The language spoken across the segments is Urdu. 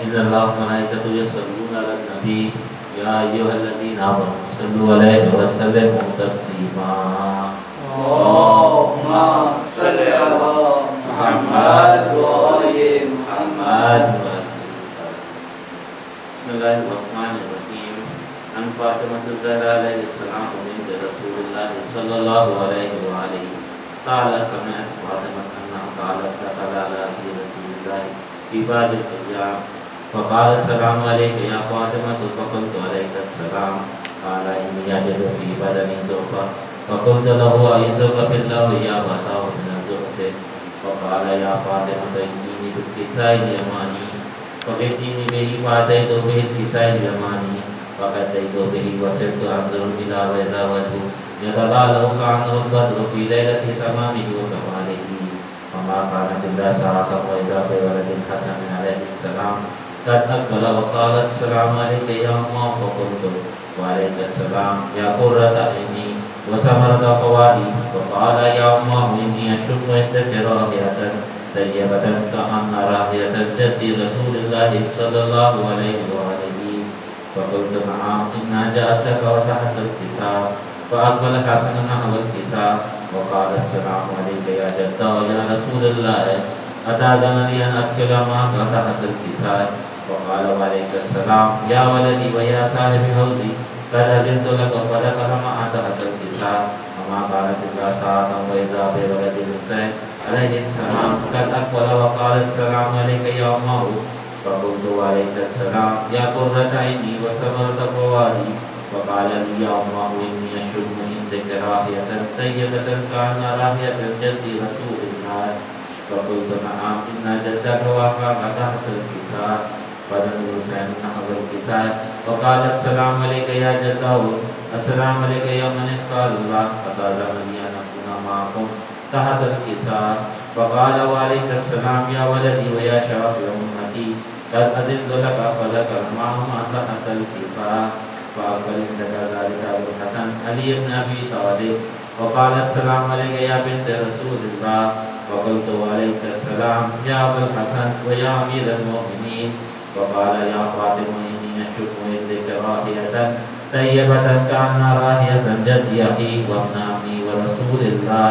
إن الله وملائكته يصلون على النبي يا أيها الذين آمنوا صلوا عليه وسلموا تسليما اللهم صل على محمد وآل محمد. بسم الله الرحمن الرحيم. عن فاطمة الزهراء عليه السلام بنت رسول الله صلى الله عليه وآله قال سمعت فاطمة أنها قالت دخل على أبي رسول الله في بعض الأيام فقال السلام عليك يا فاطمة فقلت عليك السلام قال إني أجد في بدني ضعفا فقلت له أعوذك بالله يا فتاه من الضعف فقال يا فاطمة إني بالكساء اليماني فأتيني به فأتيت به الكساء اليماني فأتيت به وصرت أنظر إلى وإذا وجهه يتلألأ كأنه البدر في ليلة تمامه وكماله وما كانت إلا ساعة وإذا بولد الحسن عليه السلام قد أقبل وقال السلام عليك يا أمه فقلت وعليك السلام يا قرة عيني وثمرة فؤادي فقال يا أمه إني أشم عندك راحية طيبة كأن راحية جد رسول الله صلى الله عليه وآله فقلت نعم إنا جاءتك وتحت الكساء فأقبل حسن نحو الكساء وقال السلام عليك يا جدة يا رسول الله أتأذن لي أن أدخل معك تحت الكساء وقال وعليك السلام يا ولدي ويا صاحب حوضي قد أذنت لك فدخل معك تحت الكساء وما كانت إلا ساعة وإذا بولد الحسين عليه السلام قد أقبل وقال السلام عليك يا أمه فقلت وعليك السلام يا قرة عيني وثمرة فؤادي فقال لي يا أمه إني أشم عندك راحية طيبة كأن راحية جد رسول الله فقلت نعم إن جدك وقع تحت الكساء فدن الحسين نحو الكساء وقال السلام عليك يا جده السلام عليك يا من اختار الله أتأذن لي أن أكون معكم تحت الكساء فقال وعليك السلام يا ولدي ويا شافع أمتي قد أذنت لك فلك معهما تحت الكساء فأقبل عندك ذلك أبو الحسن علي بن أبي طالب وقال السلام عليك يا بنت رسول الله فقلت وعليك السلام يا أبا الحسن ويا أمير المؤمنين فقال يا فاطمة إني أشم عندك راحية طيبة كأن راحية جد أخيك وابن عمي ورسول الله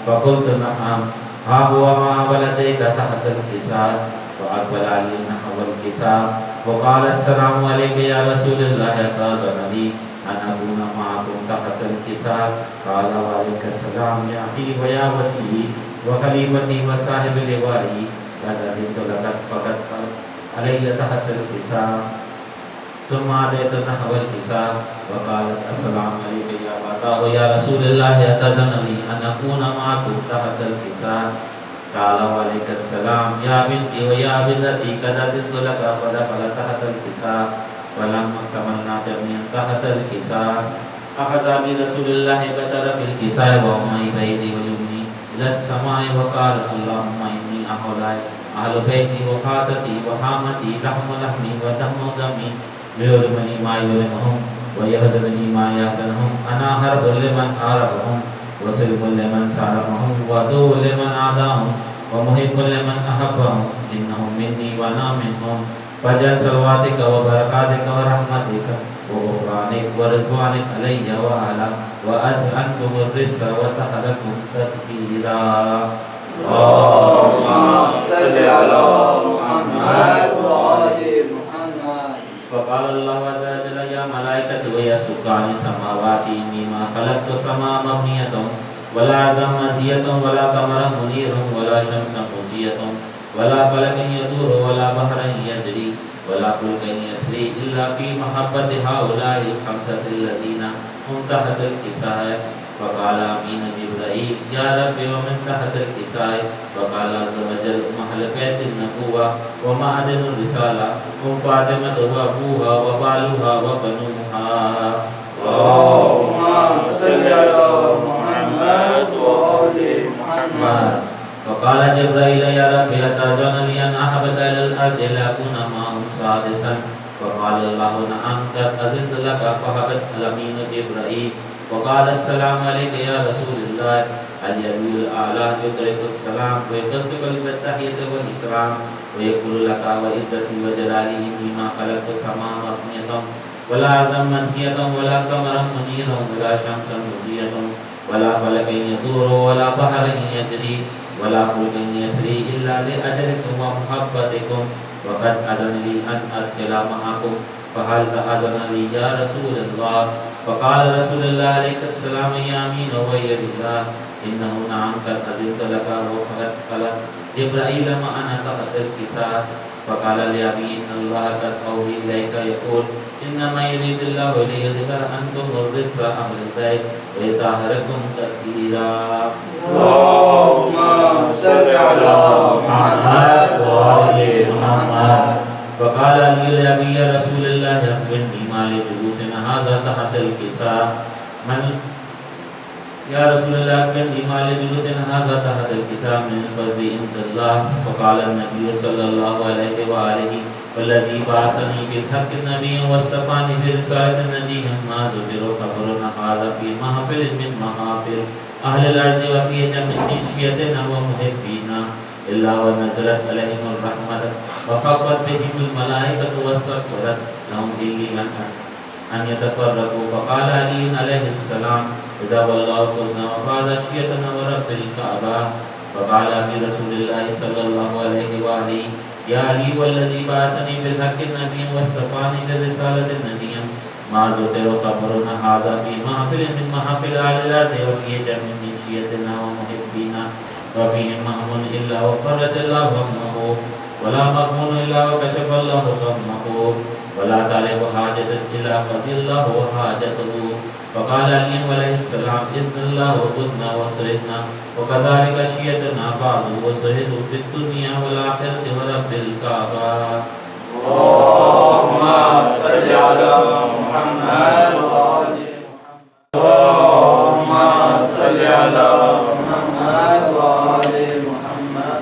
فقلت نعم ها هو مع ولديك تحت الكساء فأقبل علي نحو الكساء وقال السلام عليك يا رسول الله أتأذن لي أن أكون معكم تحت الكساء قال وعليك السلام يا أخي ويا وسيلي وخليفتي وصاحب لوائي قد أذنت لك فقد علي تحت الكساء ثم أتيت نحو الكساء وقالت السلام عليك يا فتاه يا رسول الله أتأذن لي أن أكون معكم تحت الكساء قال وعليك السلام يا بنتي ويا بزتي قد أذنت لك فدخل تحت الكساء فلما كملنا جميعا تحت الكساء أخذ برسول الله بتر في الكساء وأمي بيدي ويمني إلى السماء وقال اللهم إني أهؤلاء أهل بيتي وخاصتي وحامتي لحم لحمي ودم دمي ليؤلمني ما يؤلمهم ويحزنني ما يحزنهم أنا حرب لمن حاربهم وسلم لمن سالمهم وعدو لمن عاداهم ومحب لمن أحبهم إنهم مني وأنا منهم فاجعل صلواتك وبركاتك ورحمتك وغفرانك ورضوانك علي وعلى وأزل عنكم الرزق وطهركم تطهيرا. اللهم صل على محمد وآل محمد. فقال الله عز وجل يا ملائكتي ويسجدان السماوات إني ما خلقت السماء مبنية ولا عرضا مدية ولا قمرا منيرا ولا شمسا مضية ولا فلكا يدور ولا بحرا يجري ولا فلكا يسري إلا في محبة هؤلاء الخمسة الذين هم تحت الكساء. فقال أمين جبرائيل يا رب ومن تحت الكساء. فقال عز وجل أهل بيت النبوة ومعدن الرسالة هم فاطمة وأبوها وبالها وبنوها. اللهم صل على محمد وآل محمد. فقال جبرائيل يا رب أتأذن لي أن أهبط إلى الأرض لأكون معهم سادسا. فقال الله نعم قد أذنت لك فهبط الأمين جبرائيل وقال السلام عليك يا رسول الله اليمين الأعلى يدرك السلام ويتصل بالتحية والإكرام ويقول لك وعزتي وجلالي فيما خلقت سماء مبنية ولا عزم منهية ولا قمرا منيرا ولا شمسا مضيئة ولا فلك يدور ولا بحر يجري ولا فلك يسري إلا لأجلكم ومحبتكم وقد أذن لي أن أدخل معكم فهل تأذن لي يا رسول الله فقال رسول الله عليه السلام يا أمين ويد الله إنه نعم قد أذنت لك وقد قال جبرائيل ما أنا تحت الكساء فقال لأبي إن الله قد أوحي إليك يقول إنما يريد الله ليذهب عنكم الرجس أهل البيت ويطهركم تطهيرا اللهم صل على محمد وآل محمد. فقال لي لأبي يا رسول الله أخبرني ما لجلوسنا هذا تحت الكساء من يا رسول الله أخبرني ما لجلوسنا هذا تحت الكساء من الفضل عند الله فقال النبي صلى الله عليه وآله والذي بعثني بالحق النبي واصطفاني برسالة النبي ما ذكر خبرنا هذا في محفل من محافل أهل الأرض وفي جمع شيئتنا ومحبينا إلا ونزلت عليهم الرحمة وخفت بهم الملائكة واستغفرت لهم إلا أن يتفرقوا فقال علي عليه السلام إذا والله فزنا وفاذ شيئتنا ورب الكعبة فقال أبي رسول الله صلى الله عليه وآله يا علي والذي بعثني بالحق النبي واصطفاني برسالة النبي ما ذكر خبرنا هذا في محفل من محافل أهل الأرض وفي جمع من شيئتنا ومحبينا وفيهم مهمون إلا وفرج الله همه ولا مغمون إلا وكشف الله غمه ولا طالب حاجة إلا قضي الله حاجته فقال علي عليه السلام إذن الله وفزنا وسردنا وكذلك شيئتنا فعلوا وسردوا في الدنيا والآخرة ورب الكعبة اللهم صل على محمد وآل محمد. اللهم صل على محمد وآل محمد.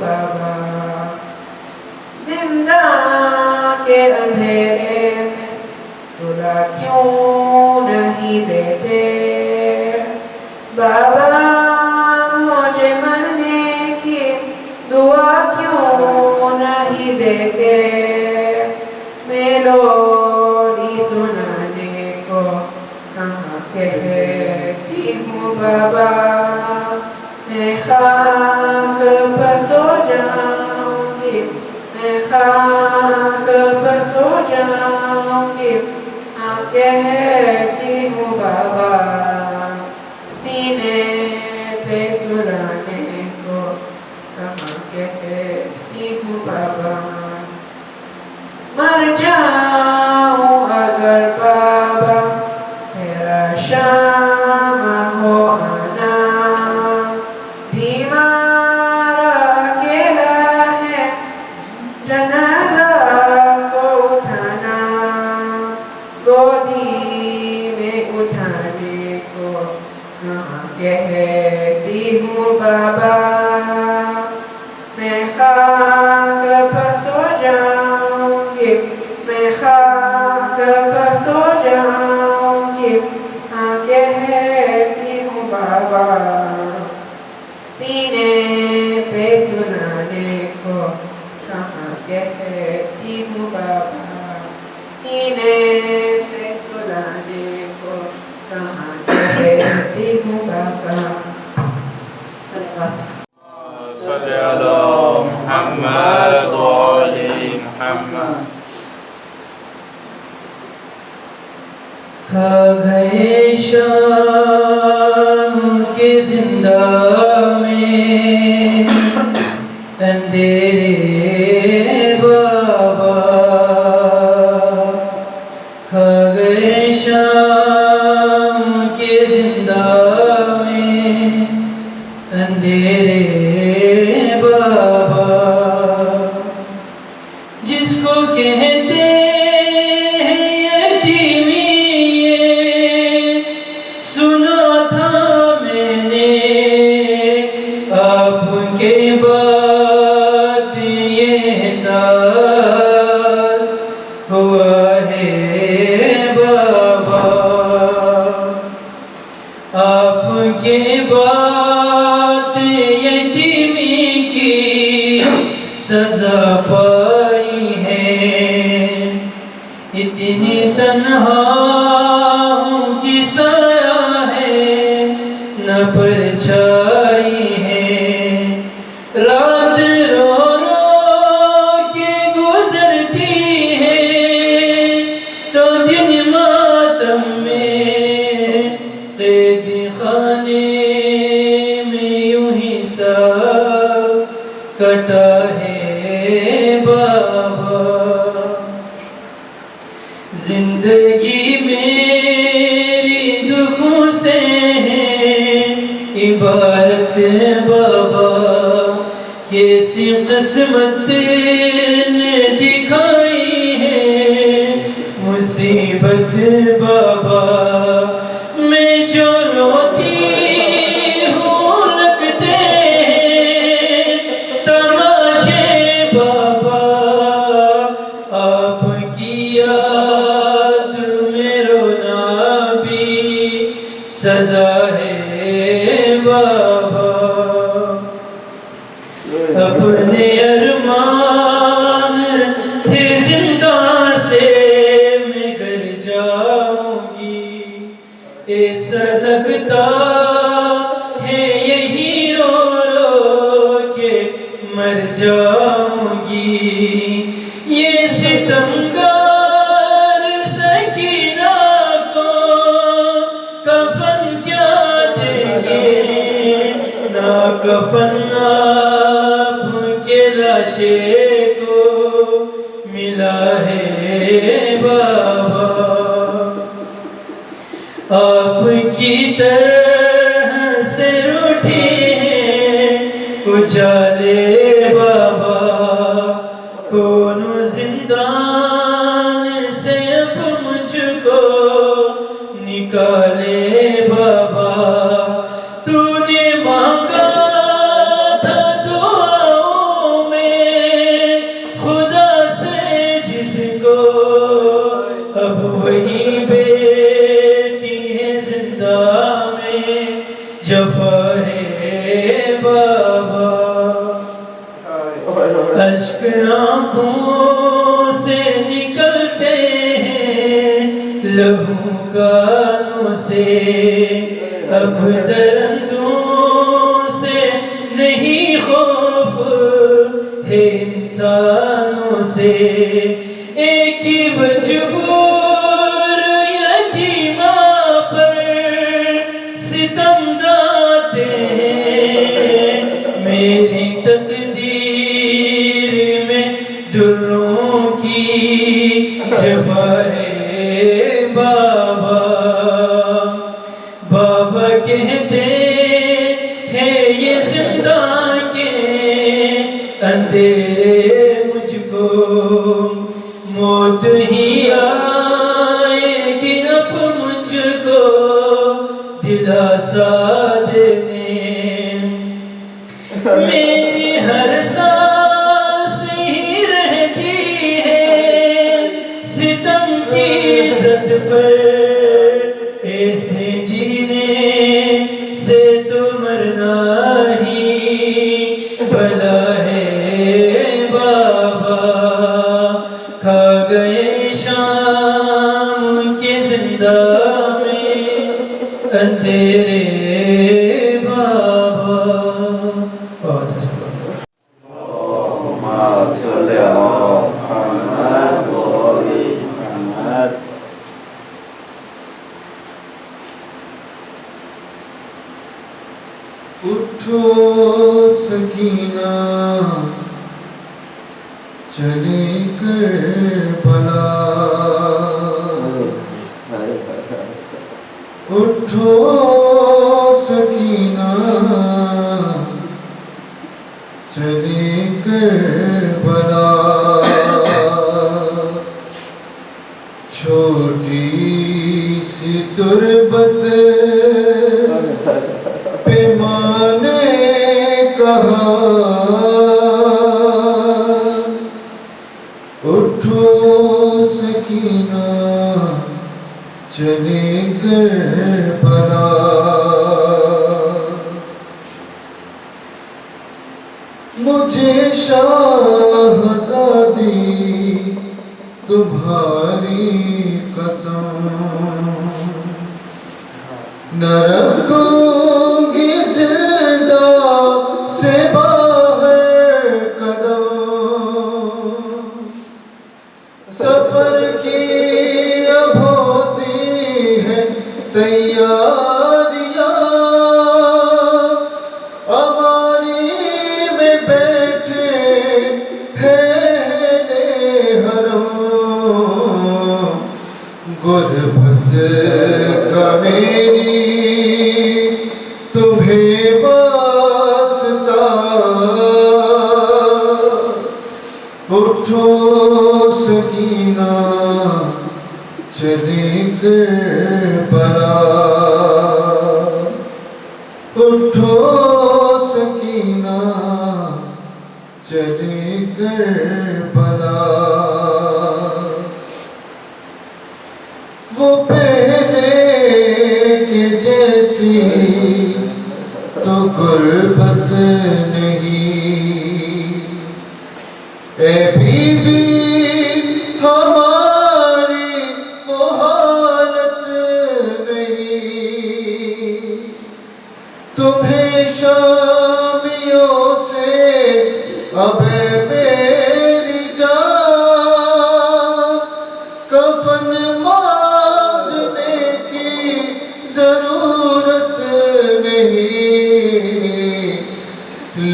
بابا زندہ کے اندھیرے میں صلح کیوں نہیں دیتے بابا مجھے مرنے کی دعا کیوں نہیں دیتے میں لوری سنانے کو کہاں کہتی ہوں بابا میں خاک پر سو جاؤں گی میں خاک پر سو جاؤں گی ہاں کہتی ہوں بابا سینے پہ سلانے کو کہاں کہتی ہوں بابا مر جاؤں اگر بابا میرا شام ہو آنا بیمار اکیلا ہے جنازہ کو اٹھانا گودی میں اٹھانے کو کہاں کہتی ہوں بابا میں خاک پر سو جاؤں گی میں خاک پر سو جاؤں گی ہاں کہتی ہوں بابا سینے پہ سلانے کو کہاں کہتی ہوں بابا سینے پہ سلانے کو کہاں کہتی ہوں بابا صلی علی محمد وآل محمد کھا گئے شام کے زندہ میں اندھیرے بابا کھا گئے شام کے زندہ میں اندھیرے بابا جس کو کہتے ہیں یتیمی یہ سنا تھا میں نے آپ کے بعد یہ احساس ہوا ہے بابا آپ کے بعد یتیمی کی سزا پائی ہے اتنی تنہا ہوں کہ سایہ ہے نہ پرچھائی ہے رات رو رو کے گزرتی ہے تو دن ماتم میں قید خانے میں یوں ہی سب کٹا ہے بابا زندگی میری دکھوں سے ہے عبارت بابا کیسی قسمت نے دکھائی ہے مصیبت بابا میں جو روتی ہوں لگتے ہیں تماشے بابا آپ کی یاد میں رونا بھی سزا ہے بابا اپنے ارمان تھے زندہ سے میں گر جاؤں گی ایسا لگتا ہے یہی رو رو کے مر جاؤں گی یہ ستمگار سکینہ کو کفن کیا دیں گے نا کفن آپ کے لاشے کو ملا ہے بابا آپ کی طرح سے روٹھی ہیں اجالے بابا کون زندان سے اب مجھ کو نکالے بابا تو نے مانگا تھا دعاؤں آنکھوں سے نکلتے ہیں لہو کانوں سے، اب درندوں سے نہیں خوف ہے انسانوں سے، ایک ہی مجبور یتیمہ پر ستم ڈھاتے ہیں، میری تقدیر میں دروں کی جفا ہے بابا، بابا کہتے ہیں یہ زندہ کے اندھیرے مجھ کو موت ہی آئے گی اب مجھ کو دلاسا دینے، میری ہر سانس ہی رہتی ہے ستم کی زد پر، ایسے جینے سے تو مرنا ہی بھلا ہے بابا، کھا گئے شام کے زندہ میں اندھیرے بابا۔ اللهم صل على محمد وآل محمد۔ اٹھو سکینہ چلے کربلا، اٹھو سکینہ چلے کربلا، چھوٹی سی تربت پہ ماں نے کہا اٹھو سکینہ چلے کربلا، مجھے شاہزادی تمہاری قسم نہ رکھوں گی زندہ سے باہر قدم، سفر کی اب ہوتی ہے تیاریاں، ہماری میں بیٹھے ہیں حرم، غربت کا میری تمہیں واسطہ، اٹھو سکینہ چلے کربلا، اٹھو سکینہ چلے کربلا، وہ پہلے کے جیسی تو غربت نہیں، اے بی بی ہماری وہ حالت نہیں، تمہیں شامیوں سے اب میری جان کفن مانگنے کی ضرورت نہیں،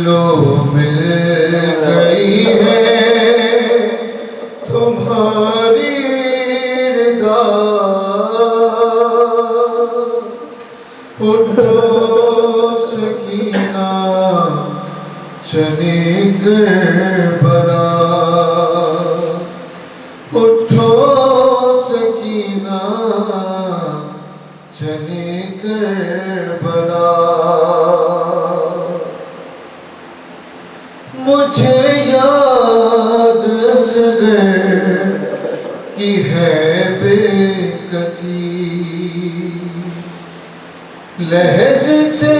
لو مل گئی ہے تمہاری رضا، اٹھو سکینہ چلے کربلا، اٹھو سکینہ چلے کربلا، مجھے یاد اصغر کی ہے بے کسی، لحد سے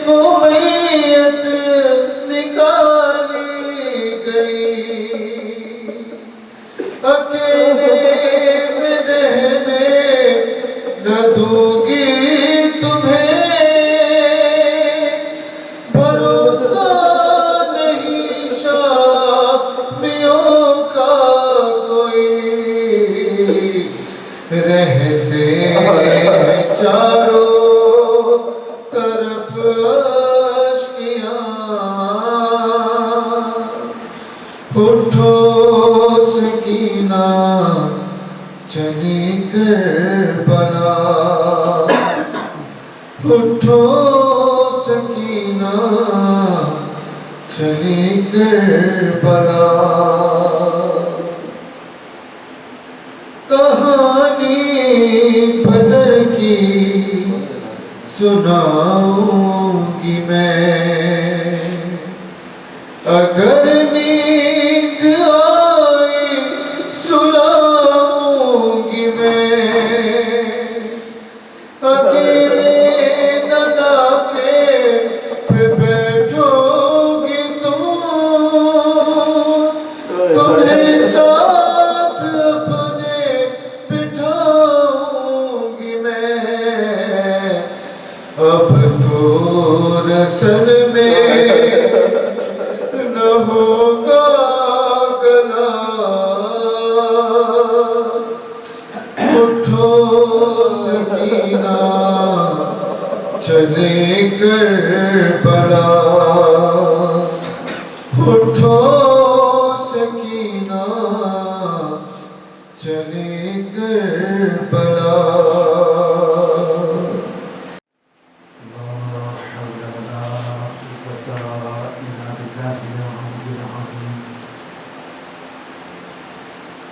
وہ میت نکالی گئی، اٹھو سکینہ چلی کربلا، اٹھو سکینہ چلی کربلا، کہانی بدر کی سناؤں گی میں، اگر نیند آئی سلاؤں گی میں، اکیلے نہ ڈاکے پہ بیٹھو گی تم، تمہیں ساتھ اپنے بٹھاؤں گی میں، اب تو رسل میں نہ ہوگا گلا، اٹھو سکینہ چلے کربلا، اٹھو سکینہ چلے کربلا۔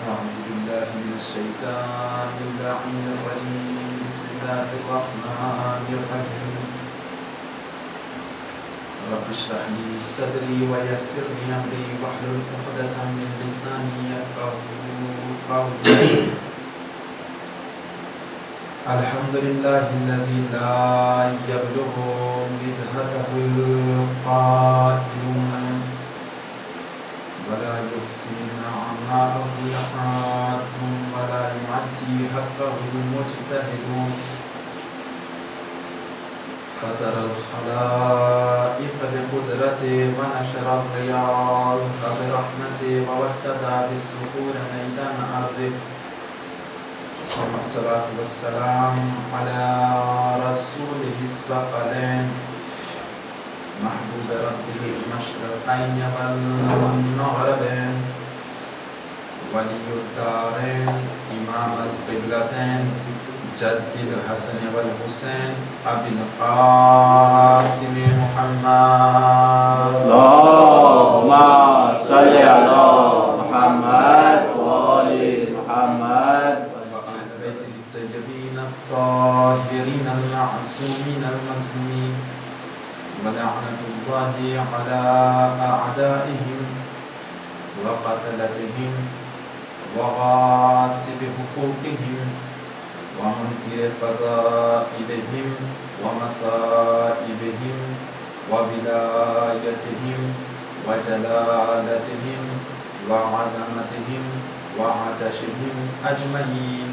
أعوذ بالله من الشيطان اللعين الرجيم بسم الله الرحمن الرحيم رب اشرح لي صدري ويسر لي أمري واحلل عقدة من لساني يفقهوا قولي الحمد لله الذي لا يبلغ مدحته القائلون ولا يحصي نعماءه لحاد ولا يعدي حقه المجتهدون فطر الخلائق بقدرته ونشر الرياح برحمته وابتدى بالسحور ميدان أرضه ثم الصلاة والسلام على رسوله الثقلين محبوب ربه المشرقين والمغربين ولي الدارين إمام القبلتين جد الحسن والحسين أبي القاسم محمد اللهم صل على محمد وآل محمد وأهل بيته الطيبين الطاهرين المعصومين المظلومين ولعنة الله على أعدائهم وقتلتهم وغاصب حقوقهم ومنكر فضائلهم ومصائبهم وولايتهم وجلالتهم وعظمتهم وعطشهم أجمعين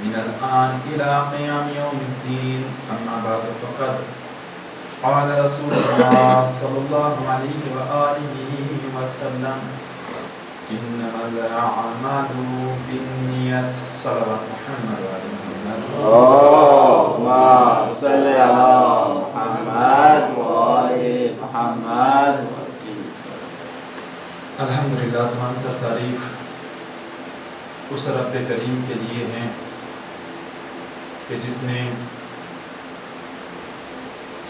من الآن إلى قيام يوم الدين. أما بعد فقد قال رسول الله صلى الله عليه وآله وسلم إنما الأعمال بالنيات. صلوات محمد وآل محمد. اللهم صل على محمد وآل محمد. الحمدللہ تمام تر تعریف اس رب کریم کے لیے ہیں کہ جس نے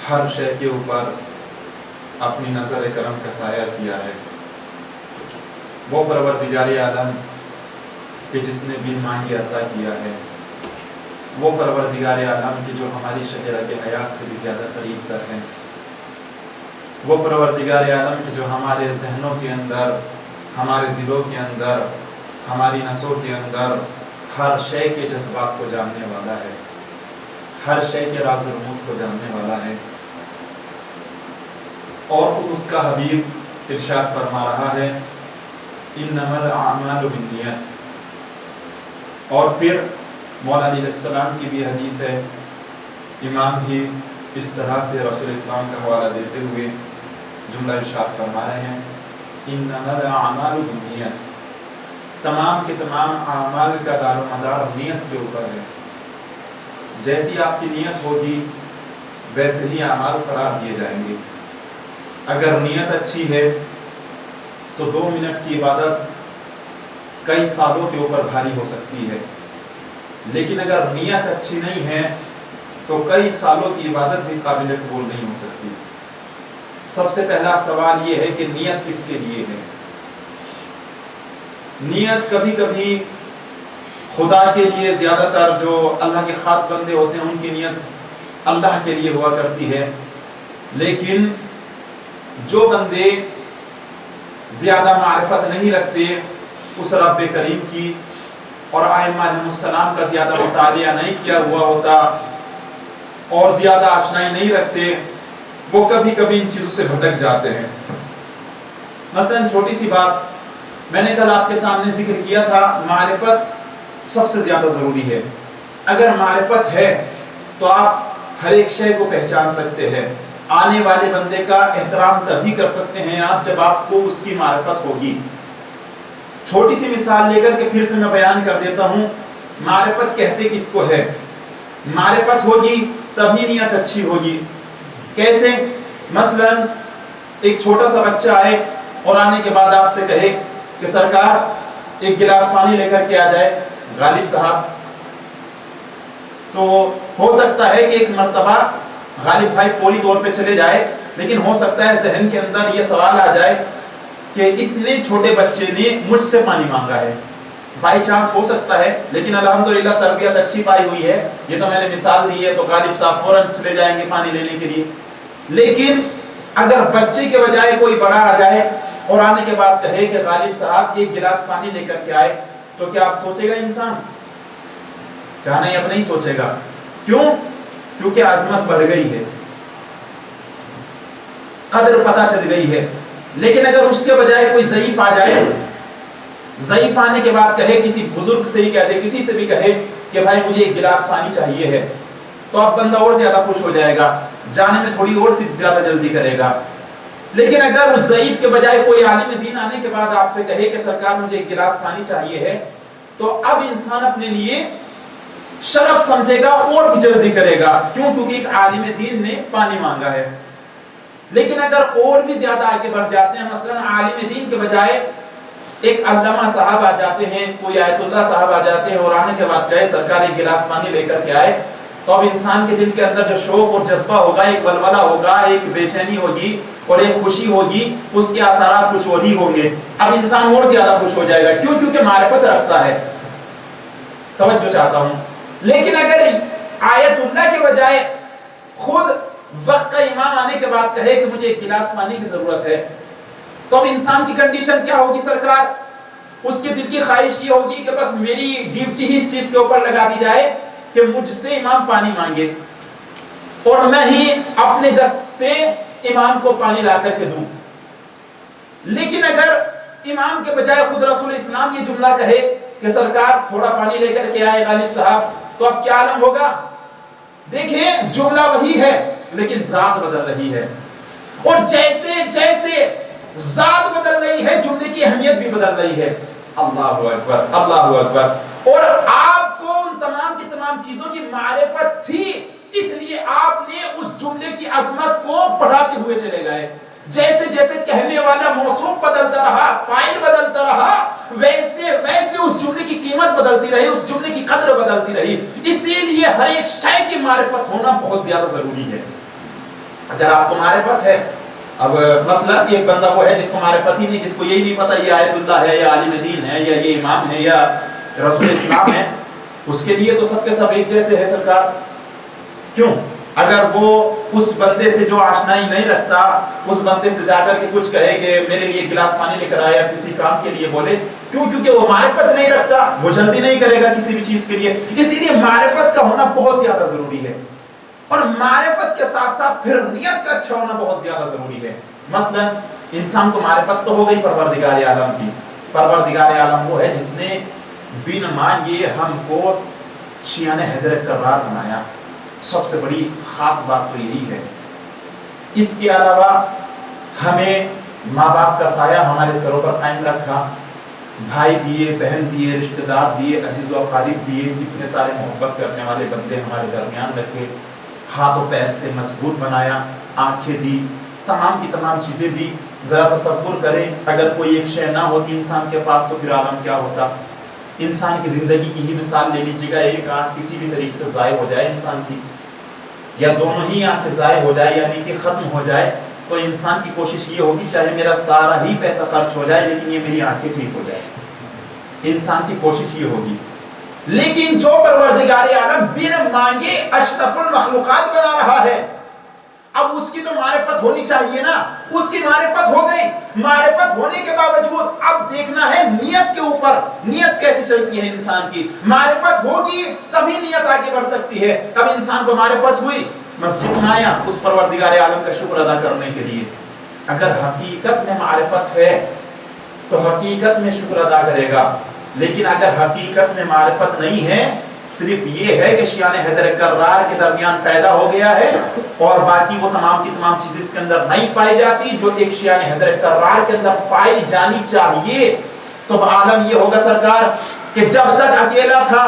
ہر شے کے اوپر اپنی نظر کرم کا سایہ کیا ہے. وہ پروردگار عالم کہ جس نے بن مانگے عطا کیا ہے. وہ پروردگار عالم کہ جو ہماری شکل کے حیات سے بھی زیادہ قریب تر ہیں. وہ پروردگار عالم کہ جو ہمارے ذہنوں کے اندر، ہمارے دلوں کے اندر، ہماری نسوں کے اندر ہر شے کے جذبات کو جاننے والا ہے، ہر شے کے راز و رموز کو جاننے والا ہے. اور خود اس کا حبیب ارشاد فرما رہا ہے انما الاعمال بالنیات. اور پھر مولا علیہ السلام کی بھی حدیث ہے، امام بھی اس طرح سے رسول اسلام کا حوالہ دیتے ہوئے جملہ ارشاد فرما رہے ہیں انما الاعمال بالنیات. تمام کے تمام اعمال کا دار و مدار نیت کے اوپر ہے. جیسی آپ کی نیت ہوگی ویسے ہی اعمال قرار دیے جائیں گے. اگر نیت اچھی ہے تو 2 منٹ کی عبادت کئی سالوں کے اوپر بھاری ہو سکتی ہے، لیکن اگر نیت اچھی نہیں ہے تو کئی سالوں کی عبادت بھی قابل قبول نہیں ہو سکتی۔ سب سے پہلا سوال یہ ہے کہ نیت کس کے لیے ہے؟ نیت کبھی کبھی خدا کے لیے، زیادہ تر جو اللہ کے خاص بندے ہوتے ہیں ان کی نیت اللہ کے لیے ہوا کرتی ہے، لیکن جو بندے زیادہ معرفت نہیں رکھتے اس رب کریم کی اور ائمہ علیہ السلام کا زیادہ مطالعہ نہیں کیا ہوا ہوتا اور زیادہ آشنائی نہیں رکھتے، وہ کبھی کبھی ان چیزوں سے بھٹک جاتے ہیں۔ مثلا چھوٹی سی بات میں نے کل آپ کے سامنے ذکر کیا تھا، معرفت سب سے زیادہ ضروری ہے۔ اگر معرفت ہے تو آپ ہر ایک شے کو پہچان سکتے ہیں، آنے والے بندے کا احترام تبھی کر سکتے ہیں آپ جب آپ کو اس کی معرفت ہوگی۔ چھوٹی سی مثال لے کر کے پھر سے میں بیان کر دیتا ہوں، معرفت کہتے کس کو ہے؟ معرفت ہوگی تبھی نیت اچھی ہوگی۔ کیسے؟ مثلا ایک چھوٹا سا بچہ آئے اور آنے کے بعد آپ سے کہے کہ سرکار ایک گلاس پانی لے کر کے آ جائے غالب صاحب، تو ہو سکتا ہے کہ ایک مرتبہ غالب بھائی فوری طور پہ چلے جائے، لیکن ہو سکتا ہے ذہن کے اندر یہ سوال آ جائے کہ اتنے چھوٹے بچے نے مجھ سے پانی مانگا ہے۔ بائی چانس ہو سکتا ہے، لیکن الحمدللہ تربیت اچھی پائی ہوئی ہے، یہ تو میں نے مثال دی ہے، تو غالب صاحب فوراً چلے جائیں گے پانی لینے کے لیے۔ لیکن اگر بچے کے بجائے کوئی بڑا آ جائے اور آنے کے بعد کہے کہ غالب صاحب ایک گلاس پانی لے کر کے آئے، تو کیا آپ سوچے گا انسان؟ کہا نہیں، اب نہیں سوچے گا۔ کیوں؟ کیونکہ عظمت بڑھ گئی ہے، قدر پتہ چل گئی ہے۔ لیکن اگر اس کے بجائے کوئی ضعیف آ جائے، ضعیف آنے کے بعد کہے، کسی بزرگ سے ہی کہہ دے، کسی سے بھی کہے کہ بھائی مجھے ایک گلاس پانی چاہیے ہے، تو اب بندہ اور زیادہ خوش ہو جائے گا، جانے میں تھوڑی اور زیادہ جلدی کرے گا۔ لیکن اگر اس ضعیف کے بجائے کوئی عالم دین آنے کے بعد آپ سے کہے کہ سرکار مجھے ایک گلاس پانی چاہیے ہے، تو اب انسان اپنے لیے شرف سمجھے گا اور بھی جلدی کرے گا۔ کیوں؟ کیونکہ ایک عالم دین نے پانی مانگا ہے۔ لیکن اگر اور بھی زیادہ آگے بڑھ جاتے ہیں، مثلا عالم دین کے بجائے ایک علامہ صاحب آ جاتے ہیں، کوئی آیت اللہ صاحب آ جاتے ہیں اور آنے کے بعد کہے سرکار ایک گلاس پانی لے کر کے آئے، تو اب انسان کے دل کے اندر جو شوق اور جذبہ ہوگا، ایک ولولہ ہوگا، ایک بے چینی ہوگی اور ایک خوشی ہوگی، اس کے اثرات کچھ اور ہی ہوں گے۔ اب انسان اور زیادہ خوش ہو جائے گا۔ کیوں؟ کیونکہ معرفت رکھتا ہے۔ توجہ چاہتا ہوں۔ لیکن اگر آیت اللہ کے بجائے خود وقت کا امام آنے کے بعد کہے کہ مجھے ایک گلاس پانی کی ضرورت ہے، تو اب انسان کی کنڈیشن کیا ہوگی سرکار؟ اس کے دل کی خواہش یہ ہوگی کہ بس میری ڈیوٹی ہی اس چیز کے اوپر لگا دی جائے کہ مجھ سے امام پانی مانگے اور میں ہی اپنے دست سے امام کو پانی لا کر کے دوں۔ لیکن اگر امام کے بجائے خود رسول اسلام یہ جملہ کہے کہ سرکار تھوڑا پانی لے کر کے آئے غالب صاحب، تو اب کیا عالم ہوگا؟ دیکھیں، جملہ وہی ہے لیکن ذات بدل رہی ہے، اور جیسے جیسے ذات بدل رہی ہے جملے کی اہمیت بھی بدل رہی ہے۔ اللہ اکبر، اللہ اکبر۔ اور آپ کو ان تمام کی تمام چیزوں کی معرفت تھی، اس لیے آپ نے اس جملے کی عظمت کو بڑھاتے ہوئے چلے گئے۔ جیسے جیسے کہنے والا موصوف بدلتا رہا، فاعل بدلتا رہا، ویسے ویسے اس جملے کی قیمت بدلتی رہی، اس جملے کی قدر بدلتی رہی۔ اسی لیے ہر ایک شے کی معرفت ہونا بہت زیادہ ضروری ہے۔ اگر آپ کو معرفت ہے، اب مثلا ایک بندہ وہ ہے جس کو معرفت ہی نہیں، جس کو یہی نہیں پتا یہ آیت اللہ ہے یا عالم دین ہے یا یہ امام ہے یا رسول اسلام ہے، اس کے لیے تو سب کے سب ایک جیسے ہے سرکار۔ کیوں؟ اگر وہ اس بندے سے جو آشنائی نہیں رکھتا، اس بندے سے جا کر کے کچھ کہے کہ میرے لیے ایک گلاس پانی لے کر آیا، کسی کام کے لیے بولے، کیوں؟ کیونکہ وہ معرفت نہیں رکھتا، وہ جلدی نہیں کرے گا کسی بھی چیز کے لیے۔ اسی لیے معرفت کا ہونا بہت زیادہ ضروری ہے، اور معرفت کے ساتھ ساتھ پھر نیت کا اچھا ہونا بہت زیادہ ضروری ہے۔ مثلا انسان کو معرفت تو ہو گئی پروردگار عالم کی۔ پروردگار عالم وہ ہے جس نے بن مانگے ہم کو شیان حیدر کرار بنایا۔ سب سے بڑی خاص بات تو یہی ہے۔ اس کے علاوہ ہمیں ماں باپ کا سایہ ہمارے سروں پر قائم رکھا، بھائی دیے، بہن دیے، رشتہ دار دیے، عزیز و اقارب دیے، اتنے سارے محبت کرنے والے بندے ہمارے درمیان رکھے، ہاتھ و پیر سے مضبوط بنایا، آنکھیں دی، تمام کی تمام چیزیں دی، ذرا تصور کریں اگر کوئی ایک شے نہ ہوتی انسان کے پاس تو پھر عالم کیا ہوتا. انسان کی زندگی کی ہی مثال لے لیجیے گا, ایک آنکھ کسی بھی طریقے سے ضائع ہو جائے انسان کی, یا دونوں ہی آنکھیں ضائع ہو جائے یعنی کہ ختم ہو جائے, تو انسان کی کوشش یہ ہوگی چاہے میرا سارا ہی پیسہ خرچ ہو جائے لیکن یہ میری آنکھیں ٹھیک ہو جائے. انسان کی کوشش یہ ہوگی. لیکن جو پروردگار عالم بن مانگے اشرف المخلوقات بنا رہا ہے, اب اس کی تو معرفت ہونی چاہیے نا, اس کی معرفت ہو گئی. معرفت ہونے کے باوجود اب دیکھنا ہے نیت کے اوپر, نیت کیسے چلتی ہے انسان کی. معرفت ہوگی تبھی نیت آگے بڑھ سکتی ہے. اب انسان کو معرفت ہوئی, مسجد میں آیا اس پروردگار عالم کا شکر ادا کرنے کے لیے. اگر حقیقت میں معرفت ہے تو حقیقت میں شکر ادا کرے گا, لیکن اگر حقیقت میں معرفت نہیں ہے, صرف یہ ہے کہ شیان حیدر کرار کے درمیان پیدا ہو گیا ہے اور باقی وہ تمام کی تمام چیزیں اس کے اندر نہیں پائی جاتی جو ایک شیان حیدر کرار کے اندر پائی جانی چاہیے, تو عالم یہ ہوگا سرکار کہ جب تک اکیلا تھا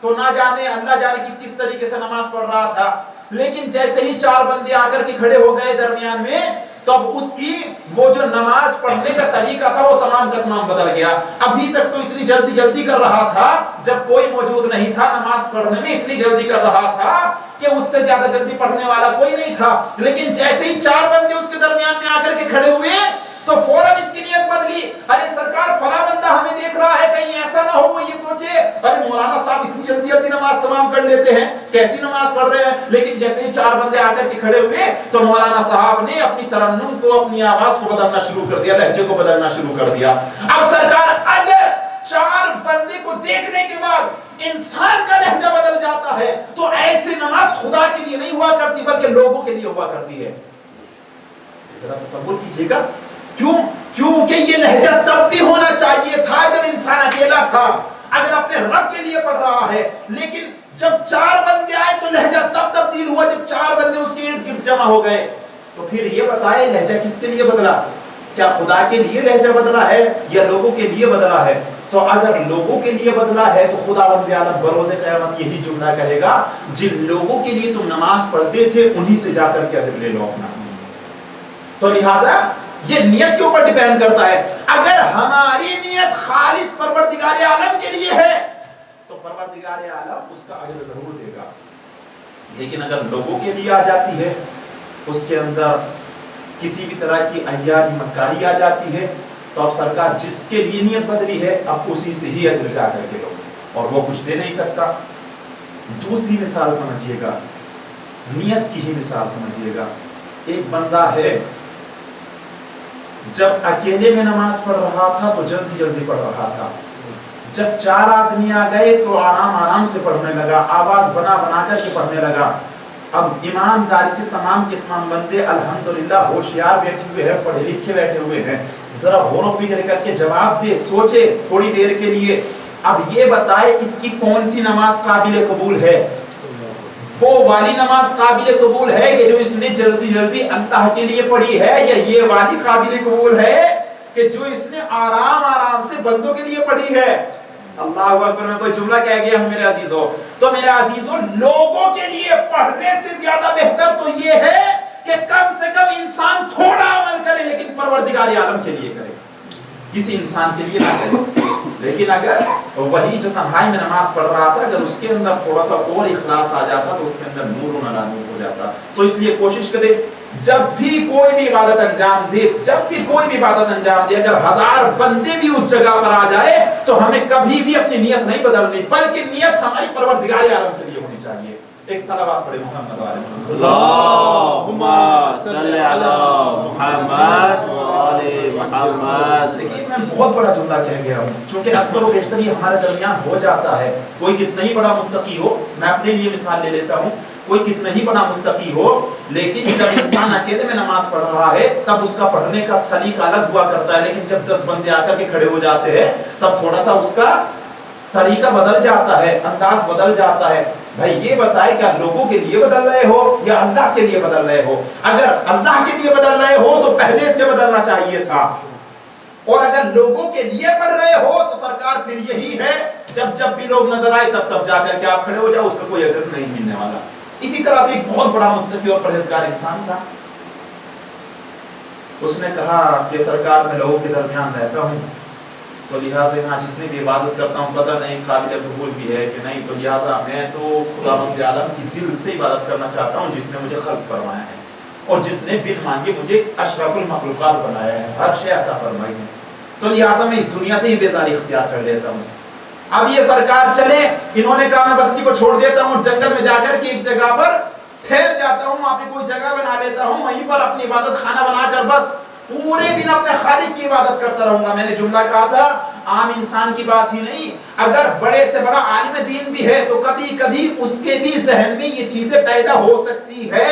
تو نہ جانے اللہ جانے کس کس طریقے سے نماز پڑھ رہا تھا, لیکن جیسے ہی چار بندے آ کر کے کھڑے ہو گئے درمیان میں, تب اس کی وہ جو نماز پڑھنے کا طریقہ تھا وہ تمام کا تمام بدل گیا. ابھی تک تو اتنی جلدی کر رہا تھا, جب کوئی موجود نہیں تھا نماز پڑھنے میں اتنی جلدی کر رہا تھا کہ اس سے زیادہ جلدی پڑھنے والا کوئی نہیں تھا. لیکن جیسے ہی چار بندے اس کے درمیان میں آ کر کے کھڑے ہوئے تو فوراً اس کی نیت بدلی. ارے سرکار فلاں بندہ ہمیں دیکھ رہا ہے, کہیں ایسا نہ ہو وہ یہ سوچے ارے مولانا صاحب اتنی جلدی نماز تمام کر لیتے ہیں, کیسی نماز پڑھ رہے ہیں. لیکن جیسے ہی چار بندے آ کر کے کھڑے ہوئے تو مولانا صاحب نے اپنی ترنم کو, اپنی آواز کو بدلنا شروع کر دیا, لہجے کو بدلنا شروع کر دیا. اب سرکار اگر چار بندے کو دیکھنے کے بعد انسان کا لہجہ بدل جاتا ہے تو ایسی نماز خدا کے لیے نہیں ہوا کرتی بلکہ لوگوں کے لیے ہوا کرتی ہے. ذرا تصور کیجیے گا, کیونکہ یہ لہجہ تب بھی ہونا چاہیے تھا جب انسان اکیلا تھا, اگر اپنے رب کے لیے پڑھ رہا ہے. لیکن جب چار بندے آئے تو لہجہ تب تبدیل ہوا جب چار بندے اس کے ارد گرد جمع ہو گئے. تو پھر یہ بتائے لہجہ کس کے لیے بدلا, کیا خدا کے لیے لہجہ بدلا ہے یا لوگوں کے لیے بدلا ہے؟ تو اگر لوگوں کے لیے بدلا ہے تو خداوند عالم بروز قیامت یہی جملہ کہے گا, جن لوگوں کے لیے تم نماز پڑھتے تھے انہی سے جا کر کے اجر لے لو اپنا. تو لہٰذا یہ نیت کے اوپر ڈیپینڈ کرتا ہے. اگر ہماری نیت خالص پروردگار عالم کے لیے ہے تو پروردگار عالم اس کا اجر ضرور دے گا. لیکن اگر لوگوں کے لیے آ جاتی ہے, اس کے اندر کسی بھی طرح کی عیاری مکاری آ جاتی ہے, تو اب سرکار جس کے لیے نیت بدلی ہے اب اسی سے ہی اجر جا کر کے لو, اور وہ کچھ دے نہیں سکتا. دوسری مثال سمجھیے گا, نیت کی ہی مثال سمجھیے گا. ایک بندہ ہے جب اکیلے میں نماز پڑھ رہا تھا تو جلدی پڑھ رہا تھا. جب چار آدمی آ گئے تو آرام سے پڑھنے لگا, آواز بنا کر کے پڑھنے لگا. اب ایمانداری سے تمام کے تمام بندے الحمدللہ ہوشیار بیٹھے ہوئے ہیں, پڑھے لکھے بیٹھے ہوئے ہیں, ذرا غور و فکر کر کے جواب دے, سوچے تھوڑی دیر کے لیے. اب یہ بتائے اس کی کون سی نماز قابل قبول ہے؟ وہ والی نماز قابل قبول ہے کہ جو اس نے جلدی اللہ کے لیے پڑھی ہے, یا یہ والی قابل قبول ہے کہ جو اس نے آرام سے بندوں کے لیے پڑھی ہے؟ اللہ اکبر. میں کوئی جملہ کہہ گیا ہوں میرے عزیزو, تو میرے عزیزو لوگوں کے لیے پڑھنے سے زیادہ بہتر تو یہ ہے کہ کم سے کم انسان تھوڑا عمل کرے لیکن پروردگار عالم کے لیے کرے, کسی انسان کے لیے نہ کرے. لیکن اگر وہی جو تنہائی میں نماز پڑھ رہا تھا اگر اس کے اندر تھوڑا سا اور اخلاص آ جاتا تو اس کے اندر نور و نور ہو جاتا. تو اس لیے کوشش کرے جب بھی کوئی بھی عبادت انجام دے, اگر 1000 بندے بھی اس جگہ پر آ جائے تو ہمیں کبھی بھی اپنی نیت نہیں بدلنی, بلکہ نیت ہماری پروردگار عالم کے لیے ہونی چاہیے. ایک صلوات پڑھے محمد و آل محمد. اللہم صلی علی محمد و آل محمد. دیکھیے میں بہت بڑا جملہ کہہ گیا ہوں, چونکہ اکثر و بیشتر یہ ہمارے درمیان ہو جاتا ہے. کوئی کتنا ہی بڑا متقی ہو, میں اپنے لیے مثال لے لیتا ہوں, کوئی کتنا ہی بڑا متقی ہو, لیکن جب انسان اکیلے میں نماز پڑھ رہا ہے تب اس کا پڑھنے کا سلیقہ الگ ہوا کرتا ہے. لیکن جب 10 بندے آ کر کے کھڑے ہو جاتے ہیں تب تھوڑا سا اس کا طریقہ بدل جاتا ہے, انداز بدل جاتا ہے. بھائی یہ بتائے کیا لوگوں کے لیے بدل رہے ہو یا اللہ کے لیے بدل رہے ہو؟ اگر اللہ کے لیے بدل رہے ہو تو پہلے سے بدلنا چاہیے تھا, اور اگر لوگوں کے لیے پڑھ رہے ہو تو سرکار پھر یہی ہے جب بھی لوگ نظر آئے تب جا کر کے آپ کھڑے ہو جاؤ, اس کا کوئی اجر نہیں ملنے والا. اسی طرح سے ایک بہت بڑا متقی اور پرہیزگار انسان تھا, اس نے کہا کہ سرکار میں لوگوں کے درمیان رہتا ہوں تو لہٰذا یہاں جتنی بھی عبادت کرتا ہوں پتہ نہیں قابل قبول بھی ہے کہ نہیں، تو لہٰذا میں تو خداوند عالم کی دل سے عبادت کرنا چاہتا ہوں جس نے مجھے خلق فرمایا ہے اور جس نے بن مانگے مجھے اشرف المخلوقات بنایا ہے، ہر شے عطا فرمائی ہے، تو لہٰذا میں اس دنیا سے ہی بیزاری اختیار کر لیتا ہوں۔ اب یہ سرکار چلے، انہوں نے کہا میں بستی کو چھوڑ دیتا ہوں، جنگل میں جا کر کے ایک جگہ پر ٹھہر جاتا ہوں، وہاں پہ کوئی جگہ بنا لیتا ہوں، وہیں پر اپنی عبادت خانہ بنا کر بس پورے دن اپنے خالق کی عبادت کرتا رہوں گا۔ میں نے جملہ کہا تھا عام انسان کی بات ہی نہیں، اگر بڑے سے بڑا عالم دین بھی ہے تو کبھی کبھی اس کے بھی ذہن میں یہ چیزیں پیدا ہو سکتی ہے۔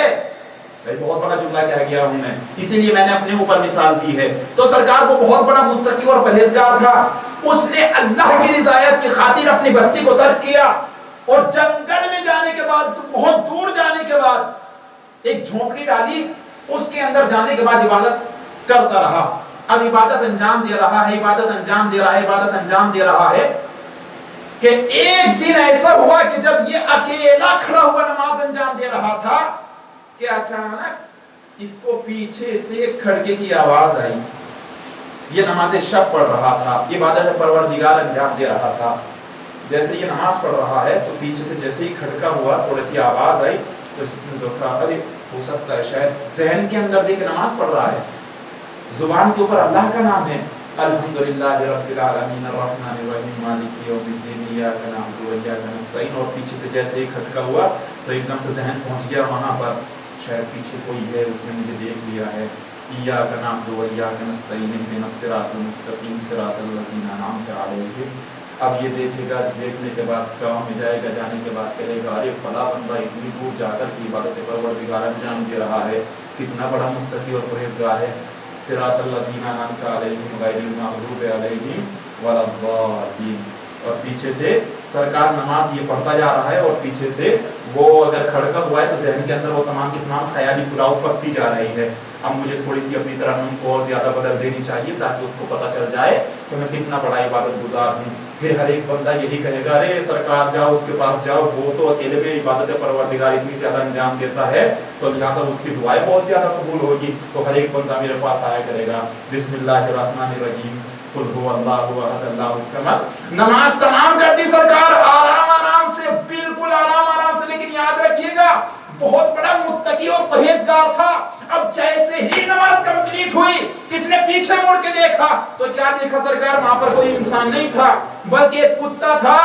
بہت بڑا جملہ کہہ گیا ہوں میں، اسی لیے میں نے اپنے اوپر مثال دی ہے۔ تو سرکار کو بہت بڑا متقی اور پرہیزگار تھا، اس نے اللہ کی رضایت کی خاطر اپنی بستی کو ترک کیا اور جنگل میں جانے کے بعد، بہت دور جانے کے بعد ایک جھونپڑی ڈالی، اس کے اندر جانے کے بعد عبادت کرتا رہا۔ اب عبادت انجام دے رہا ہے، عبادت انجام دے رہا ہے، عبادت انجام دے رہا ہے کہ ایک دن ایسا ہوا کہ جب یہ اکیلا کھڑا ہوا نماز انجام دے رہا تھا کہ اچانک اس کو پیچھے سے کھڑکے کی آواز آئی۔ یہ نماز شب پڑھ رہا تھا، عبادت پروردگار انجام دے رہا تھا۔ جیسے یہ نماز پڑھ رہا ہے تو پیچھے سے جیسے ہی کھڑکا ہوا، تھوڑی سی آواز آئی تو اس نے دیکھا ارے ہو سکتا ہے شاید ذہن کے اندر دیکھ نماز پڑھ رہا ہے، زبان کے اوپر اللہ کا نام ہے، الحمدللہ رب العالمین الرحمن الرحیم مالک یوم الدین ایاک نعبد و ایاک نستعین، اور پیچھے سے جیسے ہی کھٹکا ہوا تو ایک دم سے ذہن پہنچ گیا وہاں پر شاید پیچھے کوئی ہے، اس نے مجھے دیکھ لیا ہے، ایاک نعبد و ایاک نستعین اهدنا الصراط المستقیم صراط الذین انعمت علیہم۔ اب یہ دیکھے گا، دیکھنے کے بعد گاؤں میں جائے گا، جانے کے بعد کہے گا ارے فلاں بندہ اتنی دور جا کر کی عبادت پروردگار انجام دے رہا ہے، کتنا بڑا متقی اور پرہیزگار ہے۔ صراط الذین انعمت علیہم غیر المغضوب علیہم ولا الضالین، اور پیچھے سے سرکار نماز یہ پڑھتا جا رہا ہے اور پیچھے سے وہ اگر کھڑکا ہوا ہے تو ذہن کے اندر وہ تمام کے تمام خیالی پلاؤ پکتی جا رہی ہے۔ اب مجھے تھوڑی سی اپنی ترنم کو اور زیادہ بدل دینی چاہیے تاکہ اس کو پتہ چل جائے کہ میں کتنا بڑا عبادت گزار ہوں۔ پھر ہر ایک بندہ یہی کہے گا ارے سرکار جاؤ اس کے پاس جاؤ، وہ تو اکیلے میں عبادت پروردگار اتنی زیادہ انجام دیتا ہے تو لہٰذا اس کی دعائیں بہت زیادہ قبول ہوگی، تو ہر ایک بندہ میرے پاس آیا کرے گا۔ بسم اللہ الرحمن الرحیم قل هو اللہ احد اللہ الصمد۔ نماز تمام کر دی سرکار، آرام آرام سے، بالکل آرام آرام سے، لیکن یاد رکھیے گا بہت بڑا متقی اور پرہیزگار تھا۔ اب جیسے ہی نماز کمپلیٹ ہوئی اس نے پیچھے مڑ کے دیکھا تو کیا دیکھا سرکار؟ وہاں پر کوئی انسان نہیں تھا بلکہ ایک کتا تھا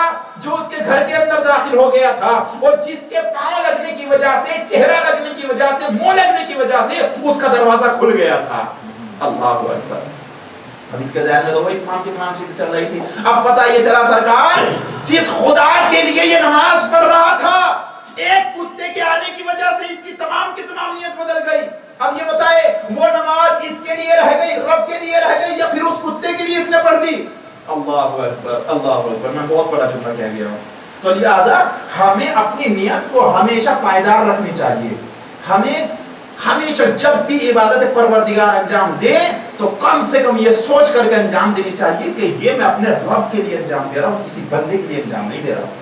جو اس کے گھر کے اندر داخل ہو گیا تھا، اور جس کے پاؤں لگنے کی وجہ سے، چہرہ لگنے کی وجہ سے، منہ لگنے کی وجہ سے اس کا دروازہ کھل گیا تھا۔ اللہ اکبر۔ اب اس کے ذہن میں تو وہی تمام چیزیں چل رہی تھی۔ اب پتہ یہ چلا سرکار جس خدا کے لیے یہ نماز پڑھ رہا تھا، ایک کتے کے آنے کی وجہ سے اس کی تمام کی تمام نیت بدل گئی۔ اب یہ بتائے وہ نماز اس کے لیے رہ گئی، رب کے لیے رہ گئی، یا پھر اس کتے کے لیے اس نے پڑھ دی؟ اللہ اکبر، اللہ اکبر۔ میں بہت بڑا جملہ کہہ گیا ہوں۔ تو لہٰذا ہمیں اپنی نیت کو ہمیشہ پائیدار رکھنی چاہیے۔ ہمیں ہمیشہ جب بھی عبادت پروردگار انجام دے تو کم سے کم یہ سوچ کر کے انجام دینی چاہیے کہ یہ میں اپنے رب کے لیے انجام دے رہا ہوں، کسی بندے کے لیے انجام نہیں دے رہا ہوں۔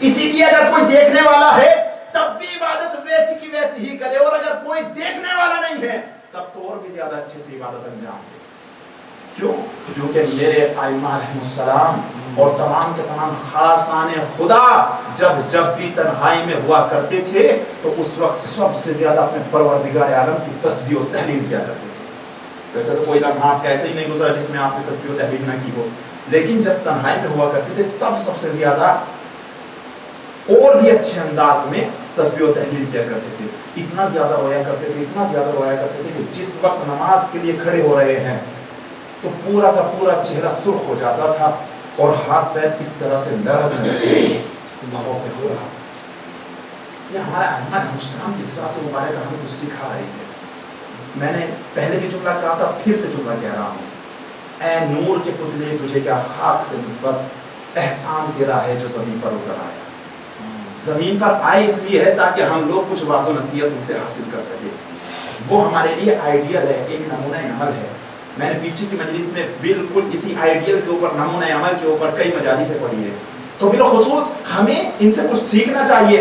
اسی لیے اگر کوئی دیکھنے والا ہے تب بھی عبادت ویسی کی ویسی ہی کرے، اور اگر کوئی دیکھنے والا نہیں ہے تب تو اور بھی زیادہ اچھے سے عبادت انجام دے۔ کیوں؟ کیونکہ میرے ائمہ علیہ السلام اور تمام کے تمام خاصان خدا جب بھی تنہائی میں ہوا کرتے تھے تو اس وقت سب سے زیادہ اپنے پروردگار عالم کی تسبیح و تحلیل کیا کرتے تھے۔ ویسے تو کوئی لمحہ آپ کا ایسے ہی نہیں گزرا جس میں آپ نے تسبیح و تحلیل نہ کی ہو، لیکن جب تنہائی میں ہوا کرتے تھے تب سب سے زیادہ اور بھی اچھے انداز میں تسبیح و تحلیل کیا کرتے تھے۔ اتنا زیادہ رویا کرتے تھے، اتنا زیادہ رویا کرتے تھے کہ جس وقت نماز کے لیے کھڑے ہو رہے ہیں تو پورا کا پورا چہرہ سرخ ہو جاتا تھا اور ہاتھ پیر اس طرح سے لرزنے لگتے تھے۔ یہ ہمارا احمد مسلم کی ذات مبارکہ ہمیں کچھ سکھا رہی ہے۔ میں نے پہلے بھی جملہ کہا تھا، پھر سے جملہ کہہ رہا ہوں، اے نور کے پتلے تجھے کیا خاک سے نسبت، احسان تیرا ہے جو زمین پر اتر آیا۔ زمین پر آئے اس لیے ہے تاکہ ہم لوگ کچھ واضح و نصیحت ان سے حاصل کر سکیں۔ وہ ہمارے لیے آئیڈیل ہے، ایک نمونہ عمل ہے۔ میں نے پیچھے کی مجلس میں بالکل اسی آئیڈیل کے اوپر، نمونہ عمل کے اوپر کئی مجالس سے پڑھی ہے، تو بالخصوص ہمیں ان سے کچھ سیکھنا چاہیے۔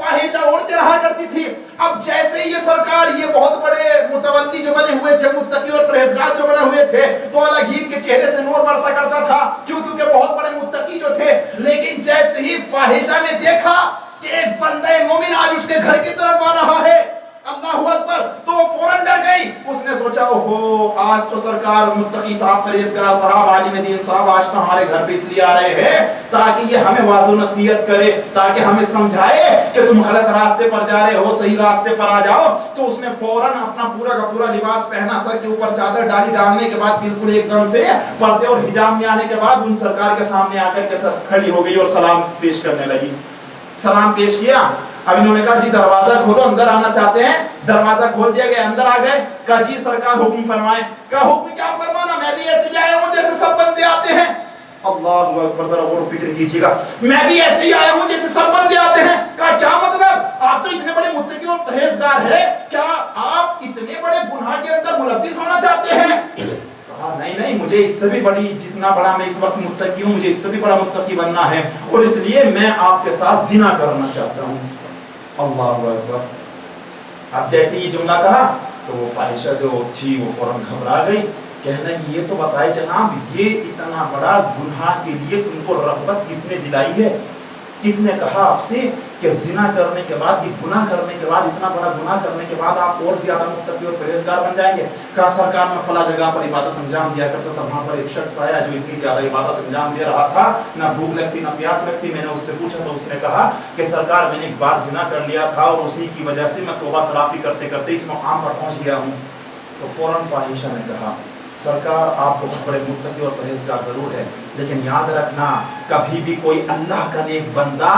فاحشہ اڑتے رہا کرتی تھی. اب جیسے یہ سرکار یہ بہت بڑے متولی جو بنے ہوئے تھے, متقی اور پرہیزگار جو بنے ہوئے تھے, تو الہیب کے چہرے سے نور برسا کرتا تھا کیونکہ بہت بڑے متقی جو تھے. لیکن جیسے ہی فاحشہ نے دیکھا کہ ایک بندہ مومن آج اس کے گھر کی طرف آ رہا ہے, اللہ اکبر, تو وہ فوراً ڈر گئی. اس نے سوچا اوہو, آج تو سرکار متقی صاحب, پرہیزگار صاحب, عالم دین صاحب آج تو ہمارے گھر پہ اس لیے آ رہے ہیں تاکہ یہ ہمیں واضح نصیحت کرے, تاکہ ہمیں سمجھائے کہ تم غلط راستے پر جا رہے ہو, صحیح راستے پر آ جاؤ. تو اس نے فوراً اپنا پورا کا پورا لباس پہنا, سر کے اوپر چادر ڈالی, ڈالنے کے بعد بالکل ایک دم سے پردے اور حجاب میں آنے کے بعد ان سرکار کے سامنے آ کر کے سر کھڑی ہو گئی اور سلام پیش کرنے لگی. سلام پیش کیا. اب انہوں نے کہا جی دروازہ کھولو, اندر آنا چاہتے ہیں. دروازہ کھول دیا گیا, اندر آ گئے. کہا جی سرکار حکم فرمائیں. کہا حکم کیا فرمانا, میں بھی ایسے ہی آیا ہوں جیسے سب بندے آتے ہیں. اللہ اکبر, ذرا غور و فکر کیجیے گا, میں بھی ایسے ہی آیا ہوں جیسے سب بندے آتے ہیں. کہا کیا مطلب, آپ تو اتنے بڑے متقی اور پرہیزگار ہیں, کیا آپ اتنے بڑے گناہ کے اندر ملوث ہونا چاہتے ہیں؟ نہیں, مجھے اس سے بھی بڑی, جتنا بڑا میں اس وقت متقی ہوں, مجھے اس سے بھی بڑا متقی بننا ہے, اور اس لیے میں آپ کے ساتھ زنا کرنا چاہتا ہوں. اللہ اکبر. اب جیسے یہ جملہ کہا تو وہ فاحشہ جو تھی وہ فوراً گھبرا گئی. کہنا کہ یہ تو بتائے جناب, یہ اتنا بڑا گناہ کے لیے تم کو رغبت کس نے دلائی ہے؟ کس نے کہا آپ سے کہ زنا کرنے کے بعد, یہ گناہ کرنے کے بعد, اتنا بڑا گناہ کرنے کے بعد آپ اور زیادہ متقی اور پرہیزگار بن جائیں گے؟ کہا سرکار میں فلاں جگہ پر عبادت انجام دیا کرتا تھا, وہاں پر ایک شخص آیا جو اتنی زیادہ عبادت انجام دے رہا تھا, نہ بھوک لگتی نہ پیاس لگتی. میں نے اس سے پوچھا تو اس نے کہا کہ سرکار میں نے ایک بار زنا کر لیا تھا اور اسی کی وجہ سے میں توبہ تلافی کرتے کرتے اس مقام پر پہنچ گیا ہوں. تو فوراً فاحشہ نے کہا سرکار آپ بہت بڑے متقی اور پرہیزگار ضرور ہے, لیکن یاد رکھنا کبھی بھی کوئی اللہ کا نیک بندہ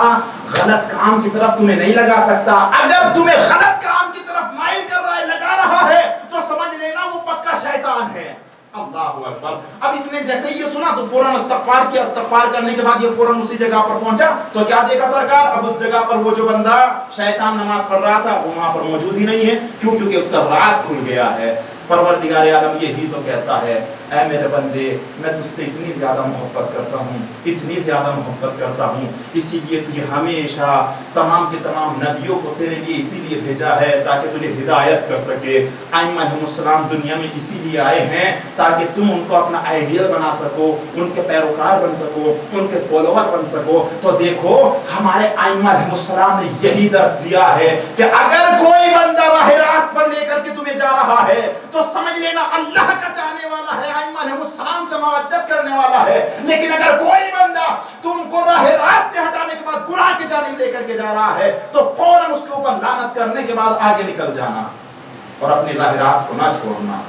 غلط کام کی طرف تمہیں نہیں لگا سکتا. اگر تمہیں غلط کام کی طرف مائل کر رہا ہے, لگا رہا ہے, تو سمجھ لینا وہ پکا شیطان ہے. اللہ اکبر. اب اس نے جیسے یہ سنا تو فوراً استغفار کیا. استغفار کرنے کے بعد یہ فوراً اسی جگہ پر پہنچا تو کیا دیکھا سرکار, اب اس جگہ پر وہ جو بندہ شیطان نماز پڑھ رہا تھا وہ وہاں پر موجود ہی نہیں ہے. کیوں؟ کیونکہ اس کا راز کھل گیا ہے. پروردگار عالم یہی تو کہتا ہے, اے میرے بندے, میں تجھ سے اتنی زیادہ محبت کرتا ہوں, اتنی زیادہ محبت کرتا ہوں, اسی لیے تجھے ہمیشہ تمام کے تمام نبیوں کو تیرے لیے اسی لیے بھیجا ہے تاکہ تجھے ہدایت کر سکے. ائمہ علیہم السلام دنیا میں اسی لیے آئے ہیں تاکہ تم ان کو اپنا آئیڈیل بنا سکو, ان کے پیروکار بن سکو, ان کے فالوور بن سکو. تو دیکھو ہمارے ائمہ علیہم السلام نے یہی درس دیا ہے کہ اگر کوئی بندہ راہ راست پر لے کر کے تمہیں جا رہا ہے تو سمجھ لینا اللہ کا چاہنے والا ہے, ائمہ علیہم السلام سے مودت کرنے والا ہے. لیکن اگر کوئی بندہ تم کو راہ راست سے ہٹانے کے بعد گناہ کی جانب لے کر کے جا رہا ہے تو فوراً اس کے اوپر لعنت کرنے کے بعد آگے نکل جانا اور اپنی راہ راست کو نہ چھوڑنا.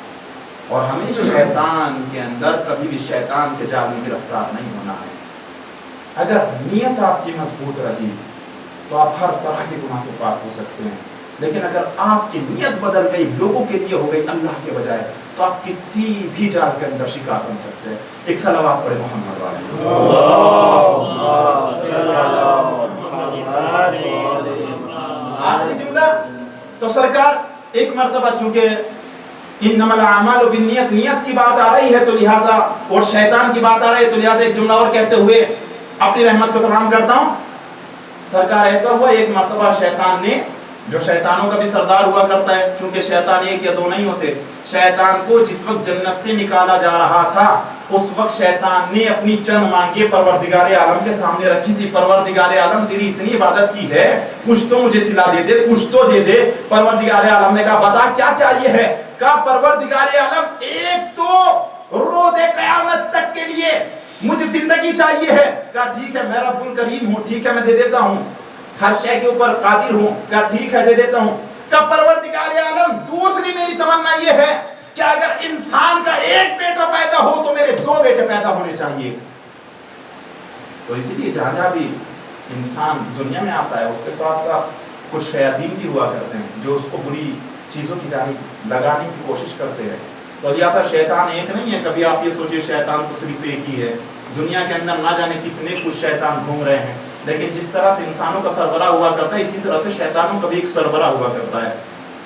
اور ہمیشہ شیطان کے اندر کبھی بھی شیطان کے جال میں گرفتار نہیں ہونا ہے. اگر نیت آپ کی مضبوط رہی تو آپ ہر طرح کے گناہ سے پاک ہو سکتے ہیں, لیکن اگر آپ کی نیت بدل گئی, لوگوں کے لیے ہو گئی اللہ کے بجائے, تو آپ کسی بھی جال کے اندر شکار بن سکتے ہیں. ایک صلوات پڑھے محمد والے. آخری جملہ تو سرکار ایک مرتبہ چونکہ انما الاعمال بالنیت, نیت کی بات آ رہی ہے تو لہٰذا, اور شیطان کی بات آ رہی ہے تو لہٰذا ایک جملہ اور کہتے ہوئے اپنی رحمت کو تمام کرتا ہوں. سرکار ایسا ہوا ایک مرتبہ شیطان نے, جو شیطانوں کا بھی سردار ہوا کرتا ہے, چونکہ شیطان ایک یا دو نہیں ہوتے, شیطان کو جس وقت جنت سے نکالا جا رہا تھا اس وقت شیطان نے اپنی چند مانگیں پروردگار عالم کے سامنے رکھی تھی. پروردگار عالم تیری اتنی عبادت کی ہے, کچھ تو مجھے صلہ دے دے, کچھ تو دے دے. پروردگار عالم نے کہا بتا کیا چاہیے ہے. کہا پروردگار عالم ایک تو روز قیامت تک کے لیے مجھے زندگی چاہیے ہے. کہا ٹھیک ہے, میں رب الکریم ہوں, ٹھیک ہے میں دے دیتا ہوں, ہر شے کے اوپر قادر ہوں. کہا ٹھیک ہے دے دیتا ہوں. کہ پروردگار عالم دوسری میری تمنا یہ ہے کہ اگر انسان کا ایک بیٹا پیدا ہو تو میرے 2 بیٹے پیدا ہونے چاہیے. تو اسی لیے جہاں جہاں بھی انسان دنیا میں آتا ہے اس کے ساتھ ساتھ کچھ شیاطین بھی ہوا کرتے ہیں جو اس کو بری چیزوں کی جانب لگانے کی کوشش کرتے ہیں. تو لہٰذا شیطان ایک نہیں ہے. کبھی آپ یہ سوچے شیطان تو صرف ایک ہی ہے. دنیا کے اندر نہ جانے کتنے کچھ شیطان گھوم رہے ہیں, لیکن جس طرح سے انسانوں کا سربراہ ہوا کرتا ہے اسی طرح سے شیطانوں کا بھی ایک سربراہ ہوا کرتا ہے.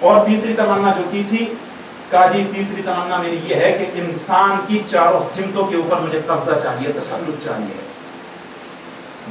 اور تیسری تمنا جو کی تھی, کہا جی تیسری تمنا میری یہ ہے کہ انسان کی چاروں سمتوں کے اوپر مجھے قبضہ چاہیے, تسلط چاہیے.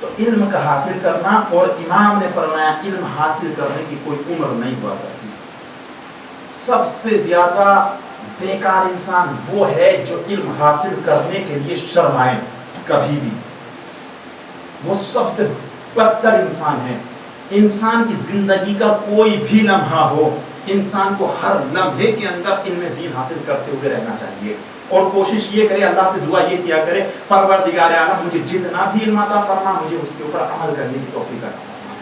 تو علم کا حاصل کرنا، اور امام نے فرمایا علم حاصل کرنے کی کوئی عمر نہیں ہوا کرتی. سب سے زیادہ بیکار انسان وہ ہے جو علم حاصل کرنے کے لیے شرمائے کبھی بھی. وہ سب سے بدتر انسان ہے. انسان کی زندگی کا کوئی بھی لمحہ ہو، انسان کو ہر لمحے کے اندر علم دین حاصل کرتے ہوئے رہنا چاہیے، اور کوشش یہ کرے، اللہ سے دعا یہ کیا کرے، پروردگار عالم مجھے جتنا بھی علم عطا فرما، مجھے اس کے اوپر عمل کرنے کی توفیق عطا فرما.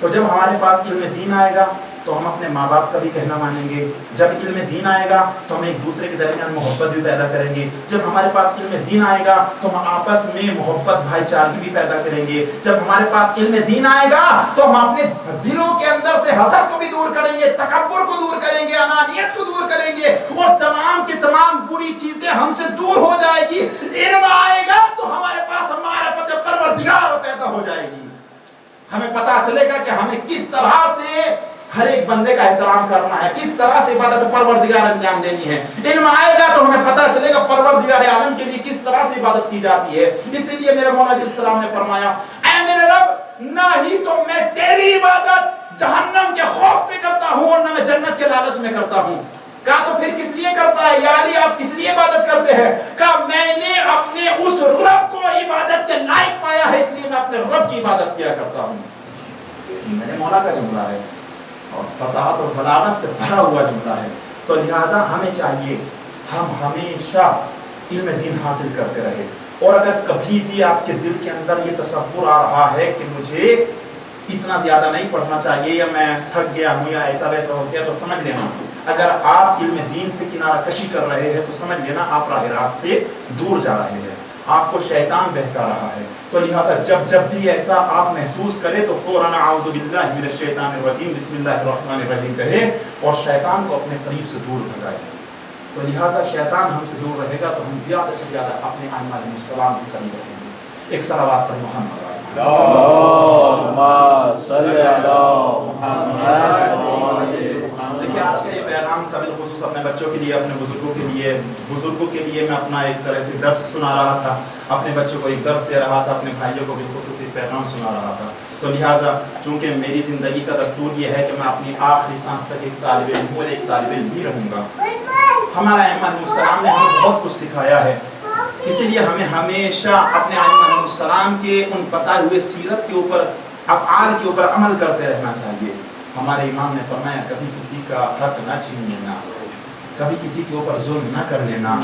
تو جب ہمارے پاس علم دین آئے گا تو ہم اپنے ماں باپ کا بھی کہنا مانیں گے. جب علم دین آئے گا تو ہم ایک دوسرے کے درمیان محبت بھی پیدا کریں گے. جب ہمارے پاس علم دین آئے گا تو ہم آپس میں محبت بھائی چارگی بھی پیدا کریں گے. جب ہمارے پاس علم دین آئے گا تو ہم اپنے دلوں کے اندر سے حسد کو بھی دور کریں گے، تکبر کو دور کریں گے، انانیت کو دور کریں گے، اور تمام کی تمام بری چیزیں ہم سے دور ہو جائے گی. علم آئے گا تو ہمارے پاس معرفت پروردگار پیدا ہو جائے گی. ہمیں پتا چلے گا کہ ہمیں کس طرح سے ہر ایک بندے کا احترام کرنا ہے، کس طرح سے عبادت پروردگار انجام دینی ہے. علم آئے گا تو ہمیں پتہ چلے گا پروردگار عالم کے لیے کس طرح سے عبادت کی جاتی ہے. اسی لیے میرے مولا علیہ السلام نے فرمایا، اے میرے رب، نہ ہی تو میں تیری عبادت جہنم کے خوف سے کرتا ہوں اور نہ میں جنت کے لالچ میں کرتا ہوں. کہا تو پھر کس لیے کرتا ہے یا علی، آپ کس لیے عبادت کرتے ہیں؟ کہا میں نے اپنے اس رب کو عبادت کے لائق پایا ہے، اس لیے میں اپنے رب کی عبادت کیا کرتا ہوں. میرے مولا کا جملہ ہے اور فصاحت اور بلاغت سے بھرا ہوا جملہ ہے. تو لہٰذا ہمیں چاہیے ہم ہمیشہ علم دین حاصل کرتے رہے. اور اگر کبھی بھی آپ کے دل کے اندر یہ تصور آ رہا ہے کہ مجھے اتنا زیادہ نہیں پڑھنا چاہیے، یا میں تھک گیا ہوں، یا ایسا ویسا ہو گیا، تو سمجھ لینا اگر آپ علم دین سے کنارہ کشی کر رہے ہیں تو سمجھ لینا آپ راہ راست سے دور جا رہے ہیں، آپ کو شیطان بہکا رہا ہے. تو لہٰذا جب بھی ایسا آپ محسوس کرے تو فوراً اعوذ باللہ من الشیطان الرجیم بسم اللہ الرحمن الرحیم کہے اور شیطان کو اپنے قریب سے دور بھگائے. تو لہٰذا شیطان ہم سے دور رہے گا تو ہم زیادہ سے زیادہ اپنے آئمہ علیہ السلام کے قریب رہیں گے. ایک صلوات پر محمد اللہم صلی علی محمد. دیکھیے آج کا یہ پیغام تھا بالخصوص اپنے بچوں کے لیے، اپنے بزرگوں کے لیے میں اپنا ایک طرح سے درس سنا رہا تھا، اپنے بچوں کو ایک درس دے رہا تھا، اپنے بھائیوں کو بالخصوص ایک پیغام سنا رہا تھا. تو لہٰذا چونکہ میری زندگی کا دستور یہ ہے کہ میں اپنی آخری سانس تک ایک طالب علم ہوں اور ایک طالب علم بھی رہوں گا. ہمارا ائمہ علیہ السلام نے ہمیں بہت کچھ سکھایا ہے، اسی لیے ہمیں ہمیشہ اپنے ائمہ علیہ السلام کے ان بتائے ہوئے سیرت کے اوپر، افعال کے اوپر عمل کرتے رہنا چاہیے. ہمارے امام نے فرمایا کبھی کسی کا حق نہ چھین لینا، کبھی کسی کے اوپر ظلم نہ کر لینا،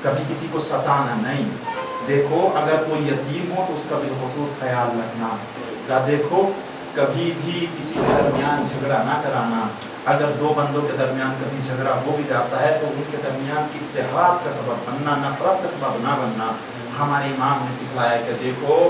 کبھی کسی کو ستانا نہیں. دیکھو اگر کوئی یتیم ہو تو اس کا بالخصوص خیال رکھنا. دیکھو کبھی بھی کسی کے درمیان جھگڑا نہ کرانا. اگر دو بندوں کے درمیان کبھی جھگڑا ہو بھی جاتا ہے تو ان کے درمیان اتحاد کا سبب بننا، نفرت کا سبب نہ بننا. ہمارے امام نے سکھلایا کہ دیکھو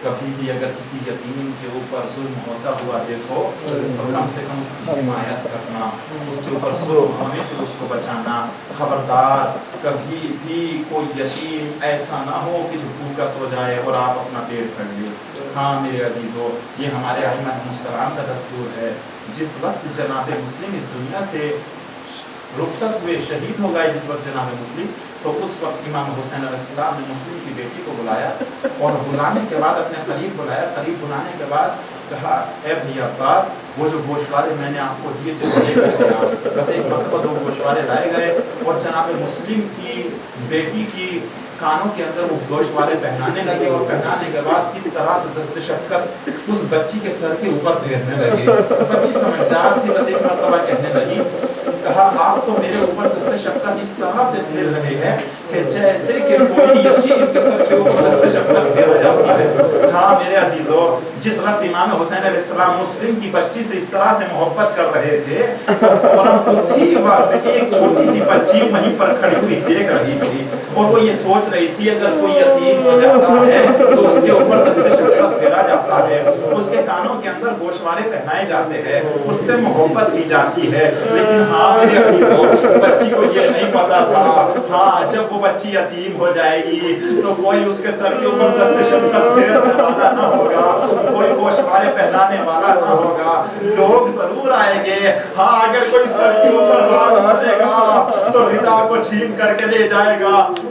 کبھی بھی اگر کسی یتیم کے اوپر ظلم ہوتا ہوا دیکھو تو کم سے کم اس کی حمایت کرنا، اس کے اوپر ظلم ہونے سے اس کو بچانا. خبردار کبھی بھی کوئی یتیم ایسا نہ ہو کہ جو بھوکا سو جائے اور آپ اپنا پیٹ بھر لیں. ہاں میرے عزیزو، یہ ہمارے ائمہ علیہ السلام کا دستور ہے. جس وقت جناب مسلم اس دنیا سے رخصت ہوئے، شہید ہو گئے، جس وقت جناب مسلم، تو اس وقت امام حسین علیہ السلام نے مسلم کی بیٹی کو بلایا اور بلانے کے بعد اپنے قریب بلایا. قریب بلانے کے بعد کہا اے بھیا عباس، وہ جو گوشوارے میں نے آپ کو دیے تھے بس ایک مرتبہ دو گوشوارے لائے گئے اور جناب مسلم کی بیٹی کی کانوں کے اندر وہ گوشوارے پہنانے لگے اور پہنانے کے بعد اس طرح سے دست شفقت اس بچی کے سر کے اوپر پھیرنے لگے. بچی سمجھدار تھی، بس ایک مرتبہ کہنے لگی، کہا آپ تو میرے اوپر دست شفقت اس طرح سے پھیر رہے ہیں کہ جیسے کہ کوئی یتیم کے سر کے اوپر دست شفقت پھیرا جاتا ہے. ہاں میرے عزیزو، جس وقت امام حسین علیہ السلام مسلم کی بچی سے اس طرح سے محبت کر رہے تھے اور اسی وقت ایک چھوٹی سی بچی وہیں پر کھڑی ہوئی دیکھ رہی تھی اور وہ یہ سوچ رہی تھی اگر کوئی یتیم ہو جاتا ہے تو اس کے اوپر دست شفقت پھیرا جاتا ہے، اس کے کانوں کے اندر گوشوارے پہنائے جاتے ہیں، اس سے محبت کی جاتی ہے. لیکن ہاں میرے عزیزو، بچی کو یہ نہیں پتا تھا ہاں جب وہ بچی یتیم ہو جائے گی تو کوئی اس کے سر کے اوپر دست شفقت پھیرنے والا نہ ہوگا، کوئی گوشوارے پہنانے والا نہ ہوگا. لوگ ضرور آئیں گے، ہاں اگر کوئی سر کے اوپر ہاتھ رکھے گا تو ردا کو چھین کر کے لے جائے گا،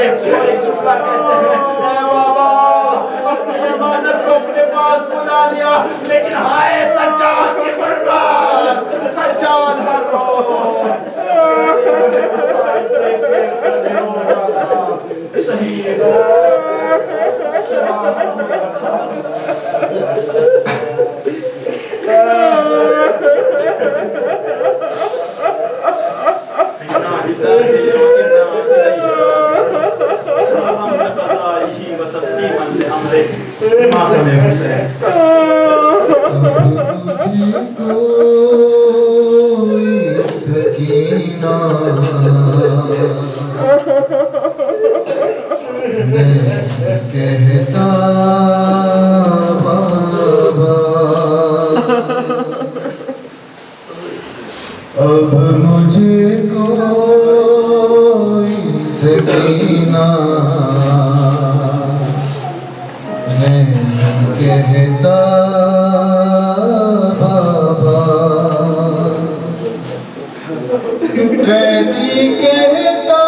اور ایک جملہ کہتے ہیں اے بابا اپنی امانت کو اپنے پاس بلا لیا لیکن ہائے سجاد کی برباد سجاد ہر روز شہید سکینہ کہتا بابا اب مجھے کوئی سکینہ نہیں کہتا بابا قیدی کہتا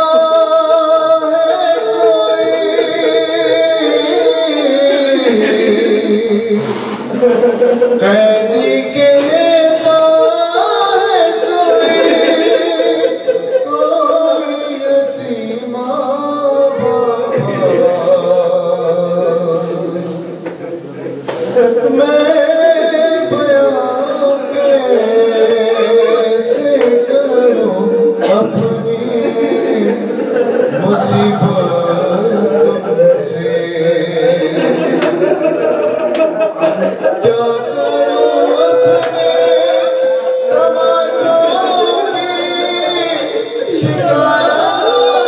ہے کوئی قیدی کہتا ہے کوئی یتیمہ بابا میں بیان کیسے کروں اپنی مصیبت تم سے کیا کروں اپنے تماچوں کی شکایتوں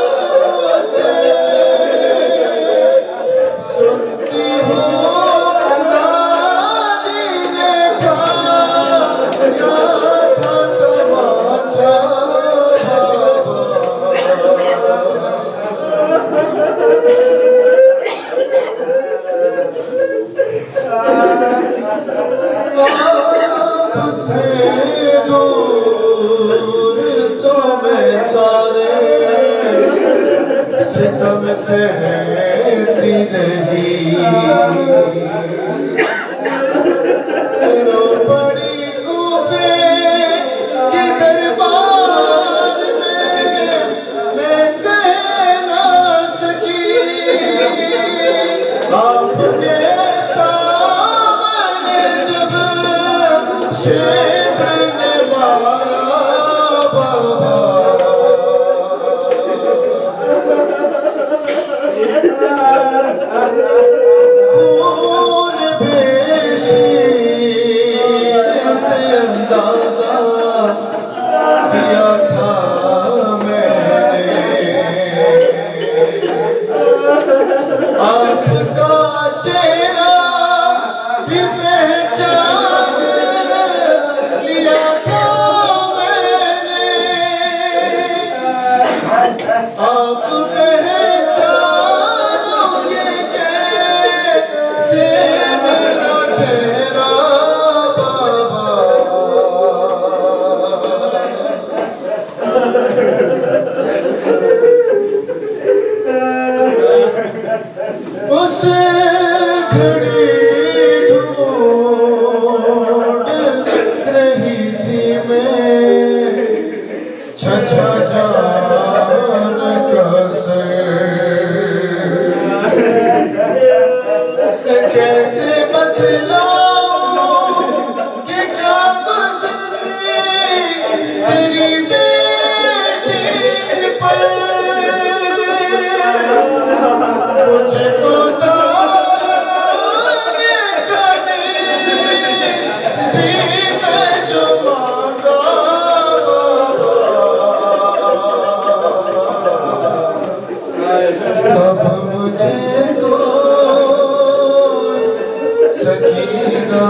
سے سنتی ہوں دادی نے کھایا تھا تماچا آپ تھے دور تو میں سارے ستم سہتی رہی رو پڑی کوفے کے دربار میں سہ نہ سکی آپ کے سامنے جب شیبر نے مارا بابا خون بے شیر سے اندازہ کیا تھا میں نے آپ کا چہرہ بھی پہچان لیا تھا میں نے آپ پہچانو گے کیسے میرا چہرہ بابا اس گھڑی ڈھونڈ رہی تھی میں چھچا جان کا سر کیسے بتلاؤں کہ کیا گزری تیری بیٹی پر مجھ کو ظالم کنے زی میں جو مانگا اب مجھے کوئی سکینہ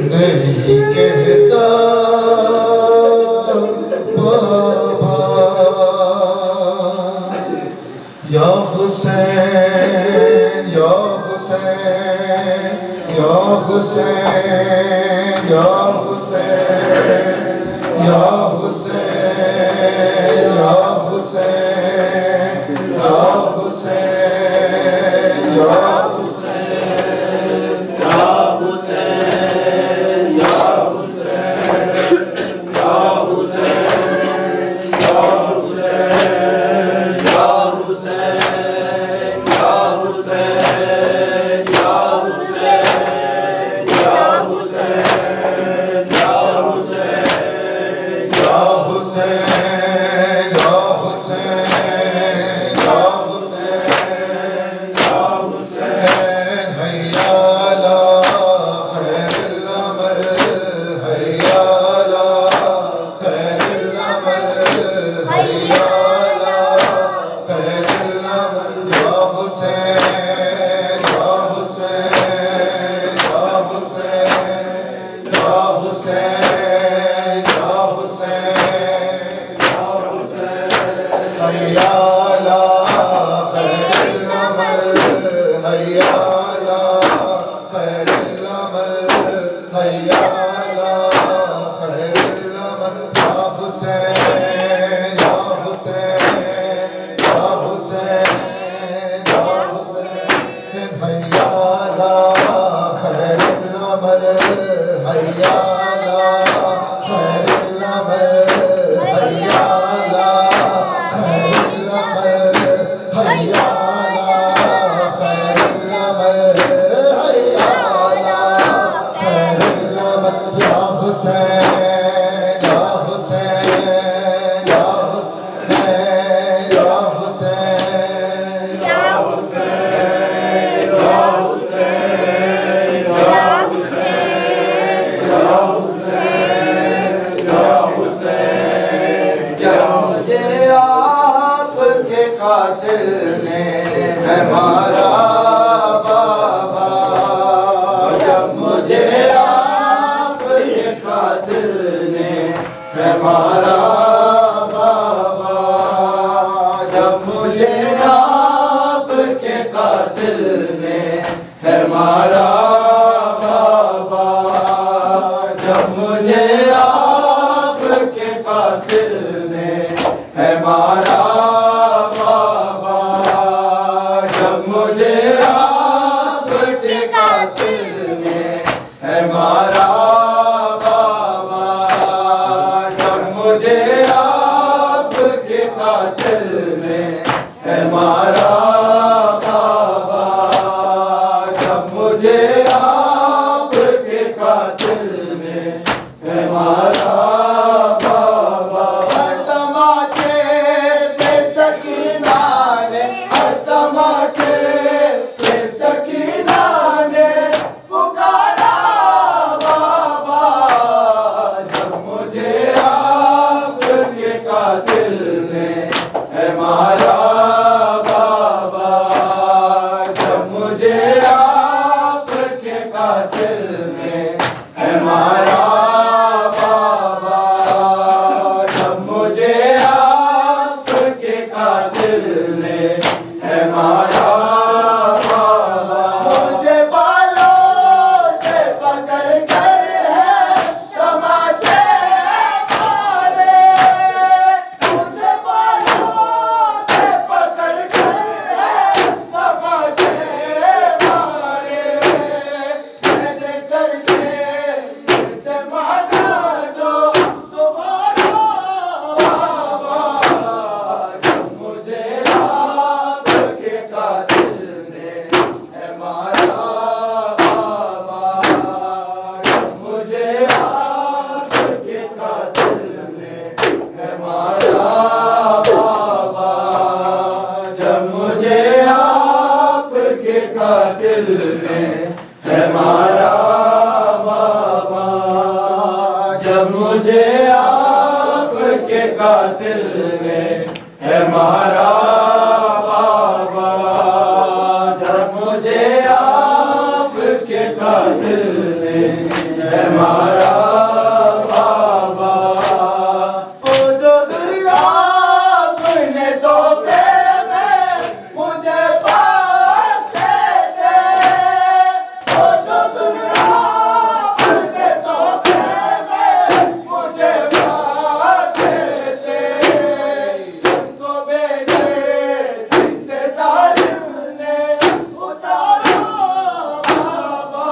نہیں کہتا بابا یا حسین یا حسین یا حسین یا حسین یا حسین یا حسین حیا علی خیر العمل یا حسین یا حسین یا حسین یا حسین حیا علی خیر العمل حیا علی خیر العمل حیا علی خیر العمل حیا علی خیر العمل حیا علی خیر العمل یا حسین یا حسین یا حسین یا حسین یا حسین یا حسین یا حسین یا حسین یا حسین جب مجھے آپ کے قاتل نے ہے مارا بابا جب مجھے آپ کے قاتل نے ہے مارا بابا جب مجھے آپ کے قاتل نے ہے مارا بابا جب مجھے آپ کے قاتل نے ہے مارا بابا جب مجھے آپ کے قاتل نے ہے مارا بابا جب مجھے آپ کے قاتل نے ہے مارا بابا جب مجھے آپ کے قاتل نے ہے مارا بابا ہر تماچے پہ سکینہ نے ہر تماچے پہ سکینہ نے پکارا بابا جب مجھے آپ کے قاتل نے ہے مارا بابا جب مجھے آپ کے قاتل نے ہے مارا بابا جب مجھے آپ کے قاتل نے ہے مارا بابا مجھے بالوں سے پکڑ کر ہے تماچے مارے مجھے بالوں سے پکڑ کر ہے تماچے مارے میرے سر سے مانا جو تمہارا بابا جب مجھے آپ کے قاتل نے ہے مارا بابا جب مجھے آپ کے قاتل نے ہے مارا بابا جب مجھے آپ کے قاتل نے ہے مارا بابا جب مجھے آپ کے قاتل نے ہے مارا بابا جب مجھے آپ کے قاتل نے ہے مارا بابا وہ جو دنیا اپنے تحفے میں مجھے بخشے دے وہ جو دنیا اپنے تحفے میں مجھے بخشے دے ان کو بھیجے جس سے ظالم نے اتارا بابا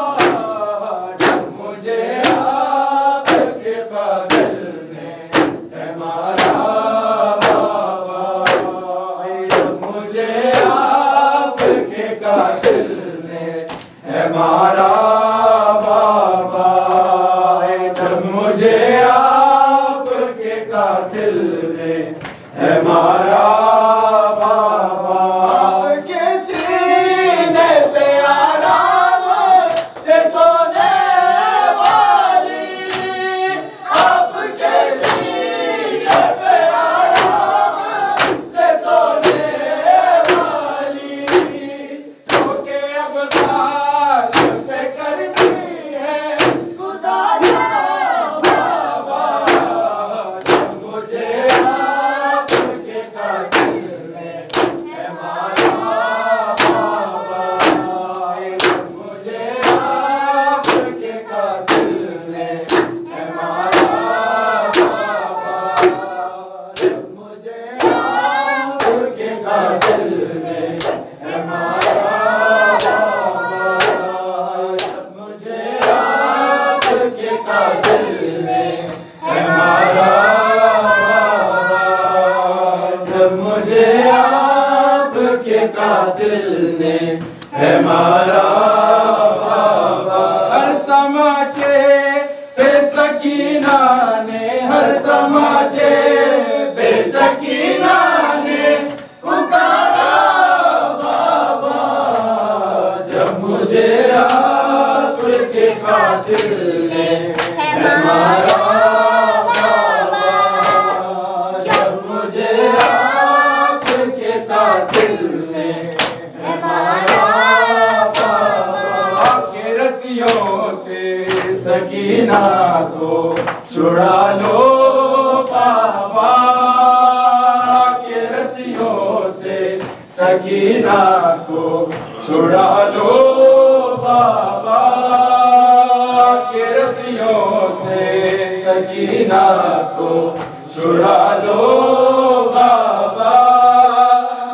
قاتل نے ہے مارا بابا، جب مجھے آپ کے قاتل نے ہے مارا بابا، ہر تماچے بے سکینہ نے، ہر تماچے بے سکینہ نے پکارا بابا، جب مجھے آپ کے قاتل نے ہے مارا بابا، جب مجھے آپ کے قاتل نے ہے مارا بابا، کے رسیوں سے سکینہ کو چھڑا لو بابا، کے رسیوں سے سکینہ کو چھڑا لو بابا، کے رسیوں سے سکینہ کو چھڑا لو بابا،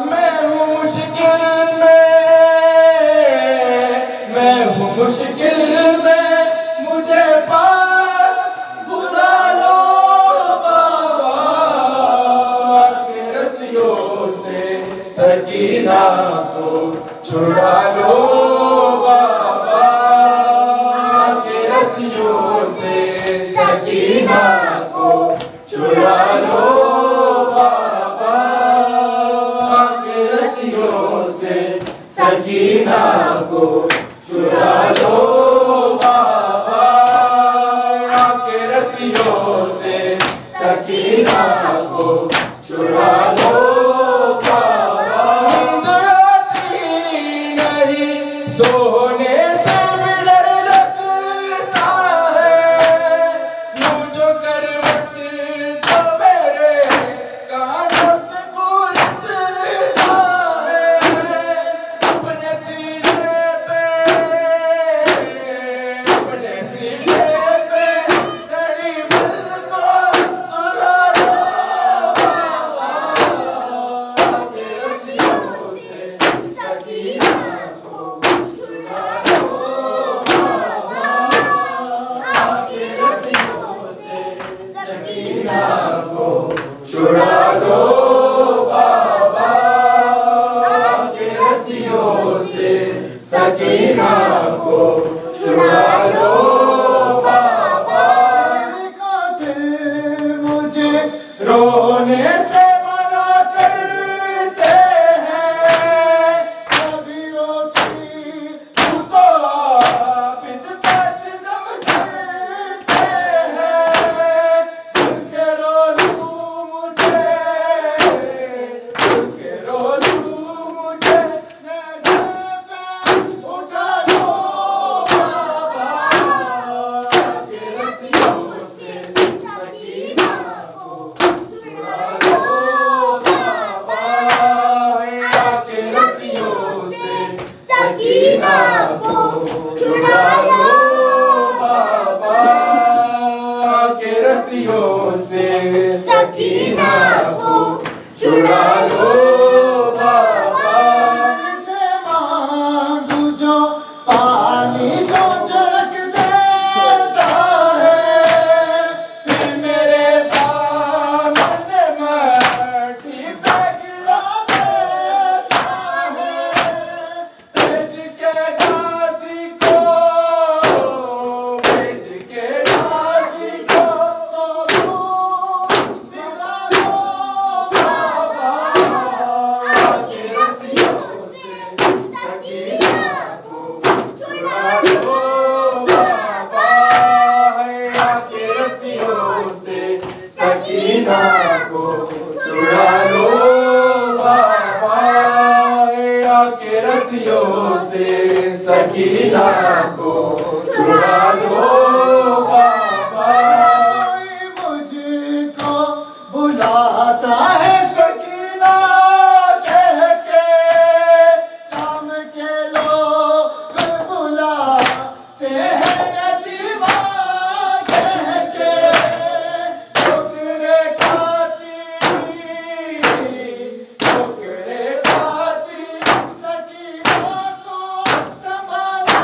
میں ہوں مشکل میں مجھے پاس بلا لو بابا، کے رسیوں سے سکینہ کو چھڑا لو بابا، کے رسیوں سے سکینہ کو چھڑا لو بابا، کے رسیوں سے سکینہ کو چھڑا لو بابا، کے رسیوں سے سکینہ کو چھڑا لو بابا، نیند آتی نہیں سونے سے بھی ڈر لگتا ہے، یوں جو کروٹ تو میرے کانوں سے گزرتا ہے، اپنے سینے پہ کڑی بل کو سلا لو بابا، کے رسیوں سے سکینہ کو چھڑا لو بابا، کے رسیوں سے سکینہ کو چھڑا لو بابا، کے رسیوں سے سکینہ کو چھڑا لو بابا، قاتل مجھے رونے سے منع کرتے ہیں، غازیوں کی تو عابد پہ ستم کرتے ہیں، دل کے رولو مجھے نیزے پہ اٹھا لو بابا، کے رسیوں سے سکینہ کو چھڑا لو بابا، کے رسیوں سے سکینہ کو چھڑا لو بابا، کے رسیوں سے سکینہ کو چھڑا لو بابا، سے مانگو جو پانی جو چھڑک دیتا ہے، پھر میرے سامنے مٹی پہ گرا دیتا ہے، بھیج کے غازی کو دلا لو بابا، کے رسیوں سے سکینہ کو چھڑا لو بابا، کے رسیوں سے سکینہ کو چھڑا لو بابا، کے رسیوں سے سکینہ کو چھڑا لو بابا، مجھ کو بلاتا ہے سکینہ کہہ کے، شام کے لوگ بلاتے ہیں یتیمہ کہہ کے، ٹھوکرے کھاتی سکینہ کو سنبھالو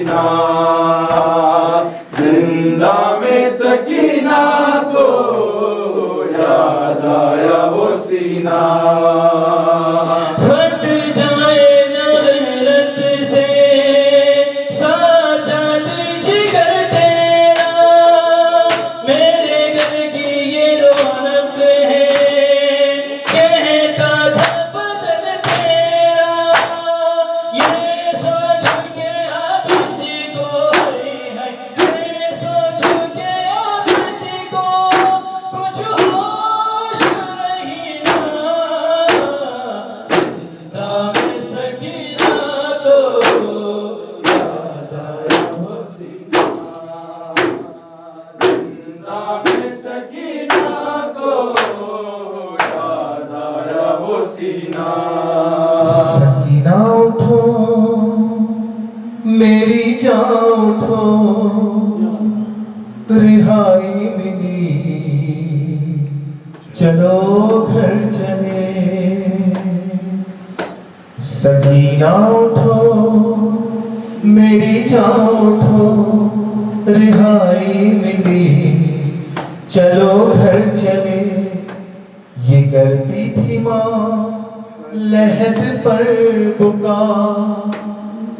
سکینہ زندہ میں سکینہ کو یاد آیا وہ سینہ ہٹ جائے نہ غیرت سے ساجد جگر تیرا میرے گھر کی یہ رونق ہے کہتا تھا بدن تیرا یہ سوچ کے عابدی کو یہ سوچ کے عابدی کو کچھ ہوش نہیں نا زندہ میں سکینہ کو یاد آیا وہ سینہ زندہ میں سکینہ کو یاد آیا وہ سینہ سکینہ اٹھو میری جان اٹھو رہائی ملی چلو گھر چلے سکینہ اٹھو میری جان اٹھو رہائی ملی چلو گھر چلے یہ کرتی تھی ماں لحد پر بکا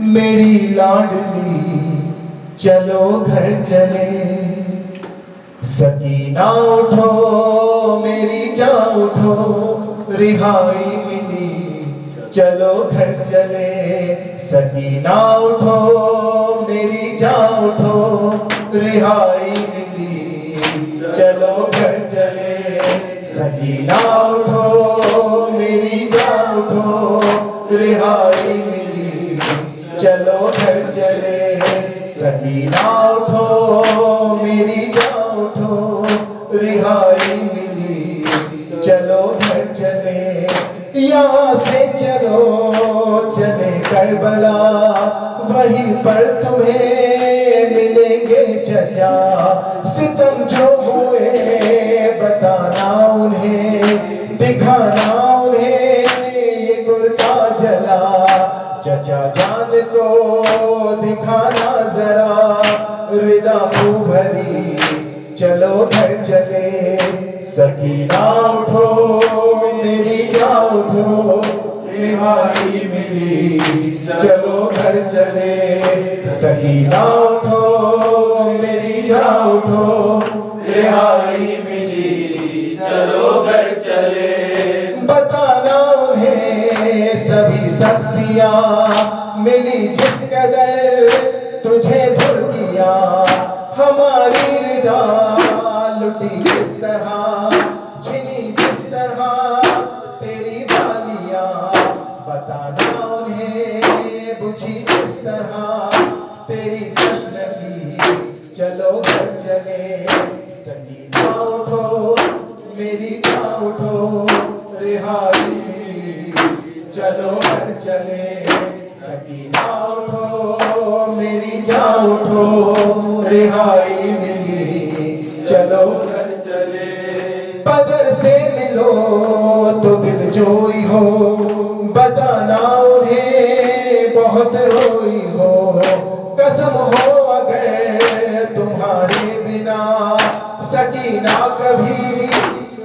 میری لاڈلی چلو گھر چلے سکینہ اٹھو میری جان اٹھو رہائی ملی چلو گھر چلے سکینہ اٹھو میری جان اٹھو رہائی ملی چلو گھر چلے سکینہ اٹھو میری جان اٹھو رہائی ملی چلو گھر چلے سکینہ اٹھو میری جان اٹھو رہائی ملی چلو گھر چلے یہاں سے چلو چلے کربلا وہیں پر تمہیں ملیں گے چچا ستم جو ہوئے بتانا انہیں دکھانا انہیں یہ کرتا جلا چچا جان کو دکھانا ذرا ردا کو بھری چلو گھر چلے سکینہ اٹھو میری جان اٹھو رہائی ملی چلو گھر چلے سکینہ اٹھو میری جان اٹھو رہائی ملی چلو گھر چلے بتانا انہیں سبھی سختیاں ملی جس قدر تجھے دھر کیا ہماری ردا لٹی کس طرح چھنی کس طرح تیری بالیاں بتانا انہیں بجھی کس طرح تیری تشنگی چلو گھر چلے سکینہ اٹھو میری جان اٹھو رہائی ملی چلو گھر چلے سکینہ اٹھو میری جان اٹھو رہائی ملی چلو گھر چلے بدر سے ملو تو دل جوئی ہو بتانا انہیں بہت روئی ہو قسم ہو اگر تمہارے بنا سکینہ کبھی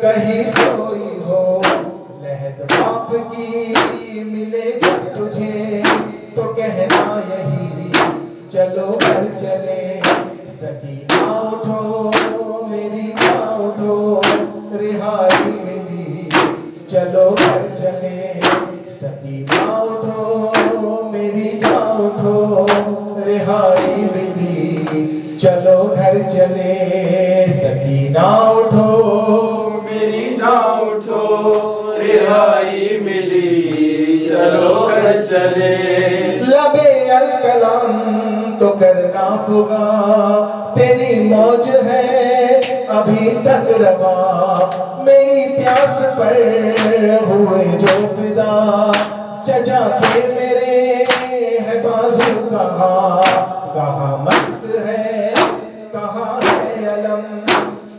کہیں سوئی ہو لہد باپ کی ملے جب تجھے تو کہنا یہی چلو گھر چلے سکینہ اٹھو میری جان اٹھو رہائی ملی چلو گھر چلے سکینہ اٹھو میری جان اٹھو رہائی ملی چلو گھر چلے سکینہ اٹھو میری جان اٹھو رہائی ملی چلو گھر چلے لبے الکلام تو کرنا ہوگا تیری موج ہے ابھی تک رواں میری پیاس پر ہوئے جو فدا چچا کے میرے ہے بازو کہاں مست ہے کہاں ہے علم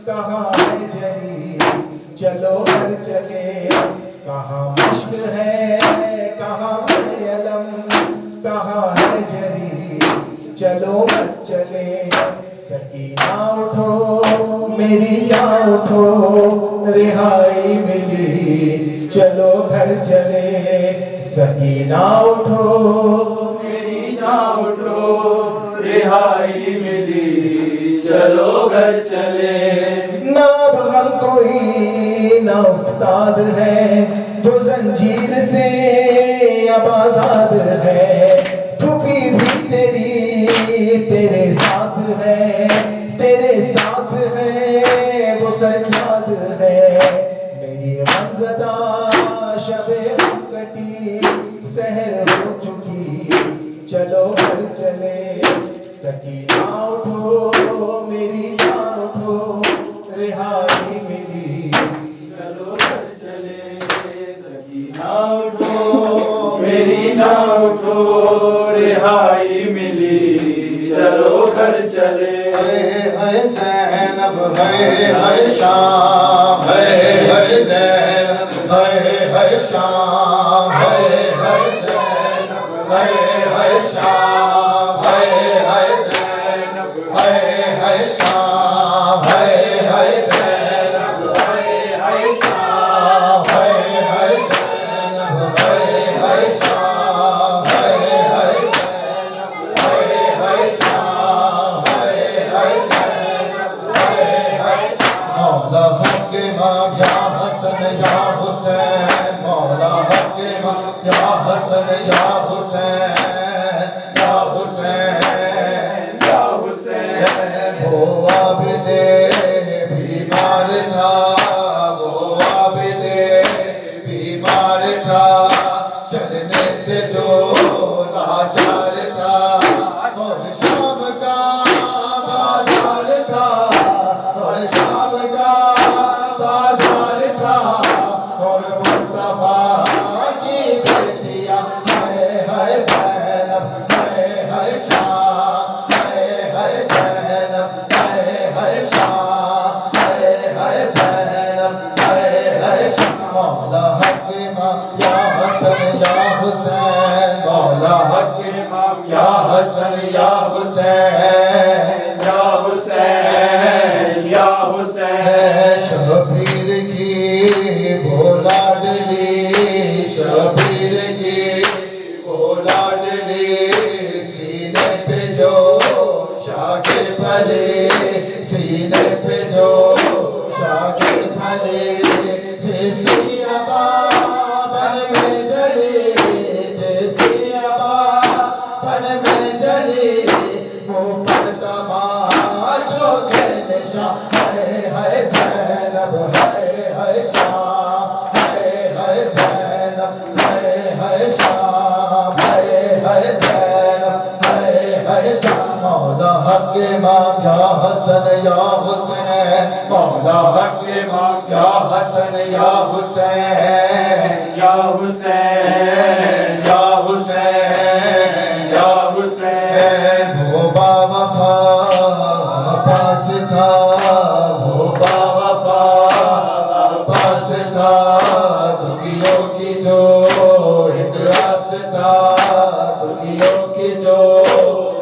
کہاں ہے جری چلو گھر چلے کہاں مشق ہے کہاں ہے علم کہاں ہے جری چلو گھر چلے سکینہ اٹھو میری جان اٹھو رہائی ملی چلو گھر چلے سکینہ اٹھو میری جان اٹھو رہائی ملی چلو گھر چلے نہ اب غم کوئی نہ افتاد ہے جو زنجیر سے اب آزاد ہے ٹھپی بھی تیرے ساتھ ہے تیرے ساتھ ہے وہ سجاد ہے میری غمزدہ شب غم کٹی سحر ہو چکی چلو گھر چلے سکینہ اٹھو میری جان اٹھو رہائی ملی چلو گھر چلے سکینہ اٹھو میری جان اٹھو رہائی ملی چلو گھر چلے ہے زینب ہے شام ہے زینب ہے شام ہے زینب ہے شام ہے زینب ہے شام ہے زینب ہے شام ہے زینب ہے شام ہے زینب ہے شام مولا حق امام یا حسن یا حسین مولا حق امام یا حسن یا حسین یا حسین یا حسین وہ عابد بیمار تھا وہ عابد بیمار تھا چلنے سے جو لاچار تھا اور شام کا بازار تھا اور شام کا بازار تھا اور مصطفیٰ کی بیٹیاں ہے زینب ہے شام ہے زینب ہے شام ہے زینب ہے شام مولا حق امام یا حسن یا حسین مولا حق امام یا حسن یا حسین یا حسین یا حسین شبیر کی وہ لاڈلی شبیر کی وہ لاڈلی سینے پہ جو شاخ پھلے سینے پہ جو شاخ پھلے جس کی عبا بن میں جلی جس کی عبا بن میں جلی وہ پردہ جو دل شاہ ہے زینب ہے شام ہے زینب ہے شام ہے زینب ہے شام مولا حق امام یا حسن یا حسین مولا حق امام یا حسن یا حسین یا حسین یا حسین یا حسین وہ با وفا پاس تھا وہ با وفا پاس تھا دکھیوں کی جو ایک آس تھا دکھیوں کی جو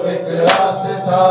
ایک آس تھا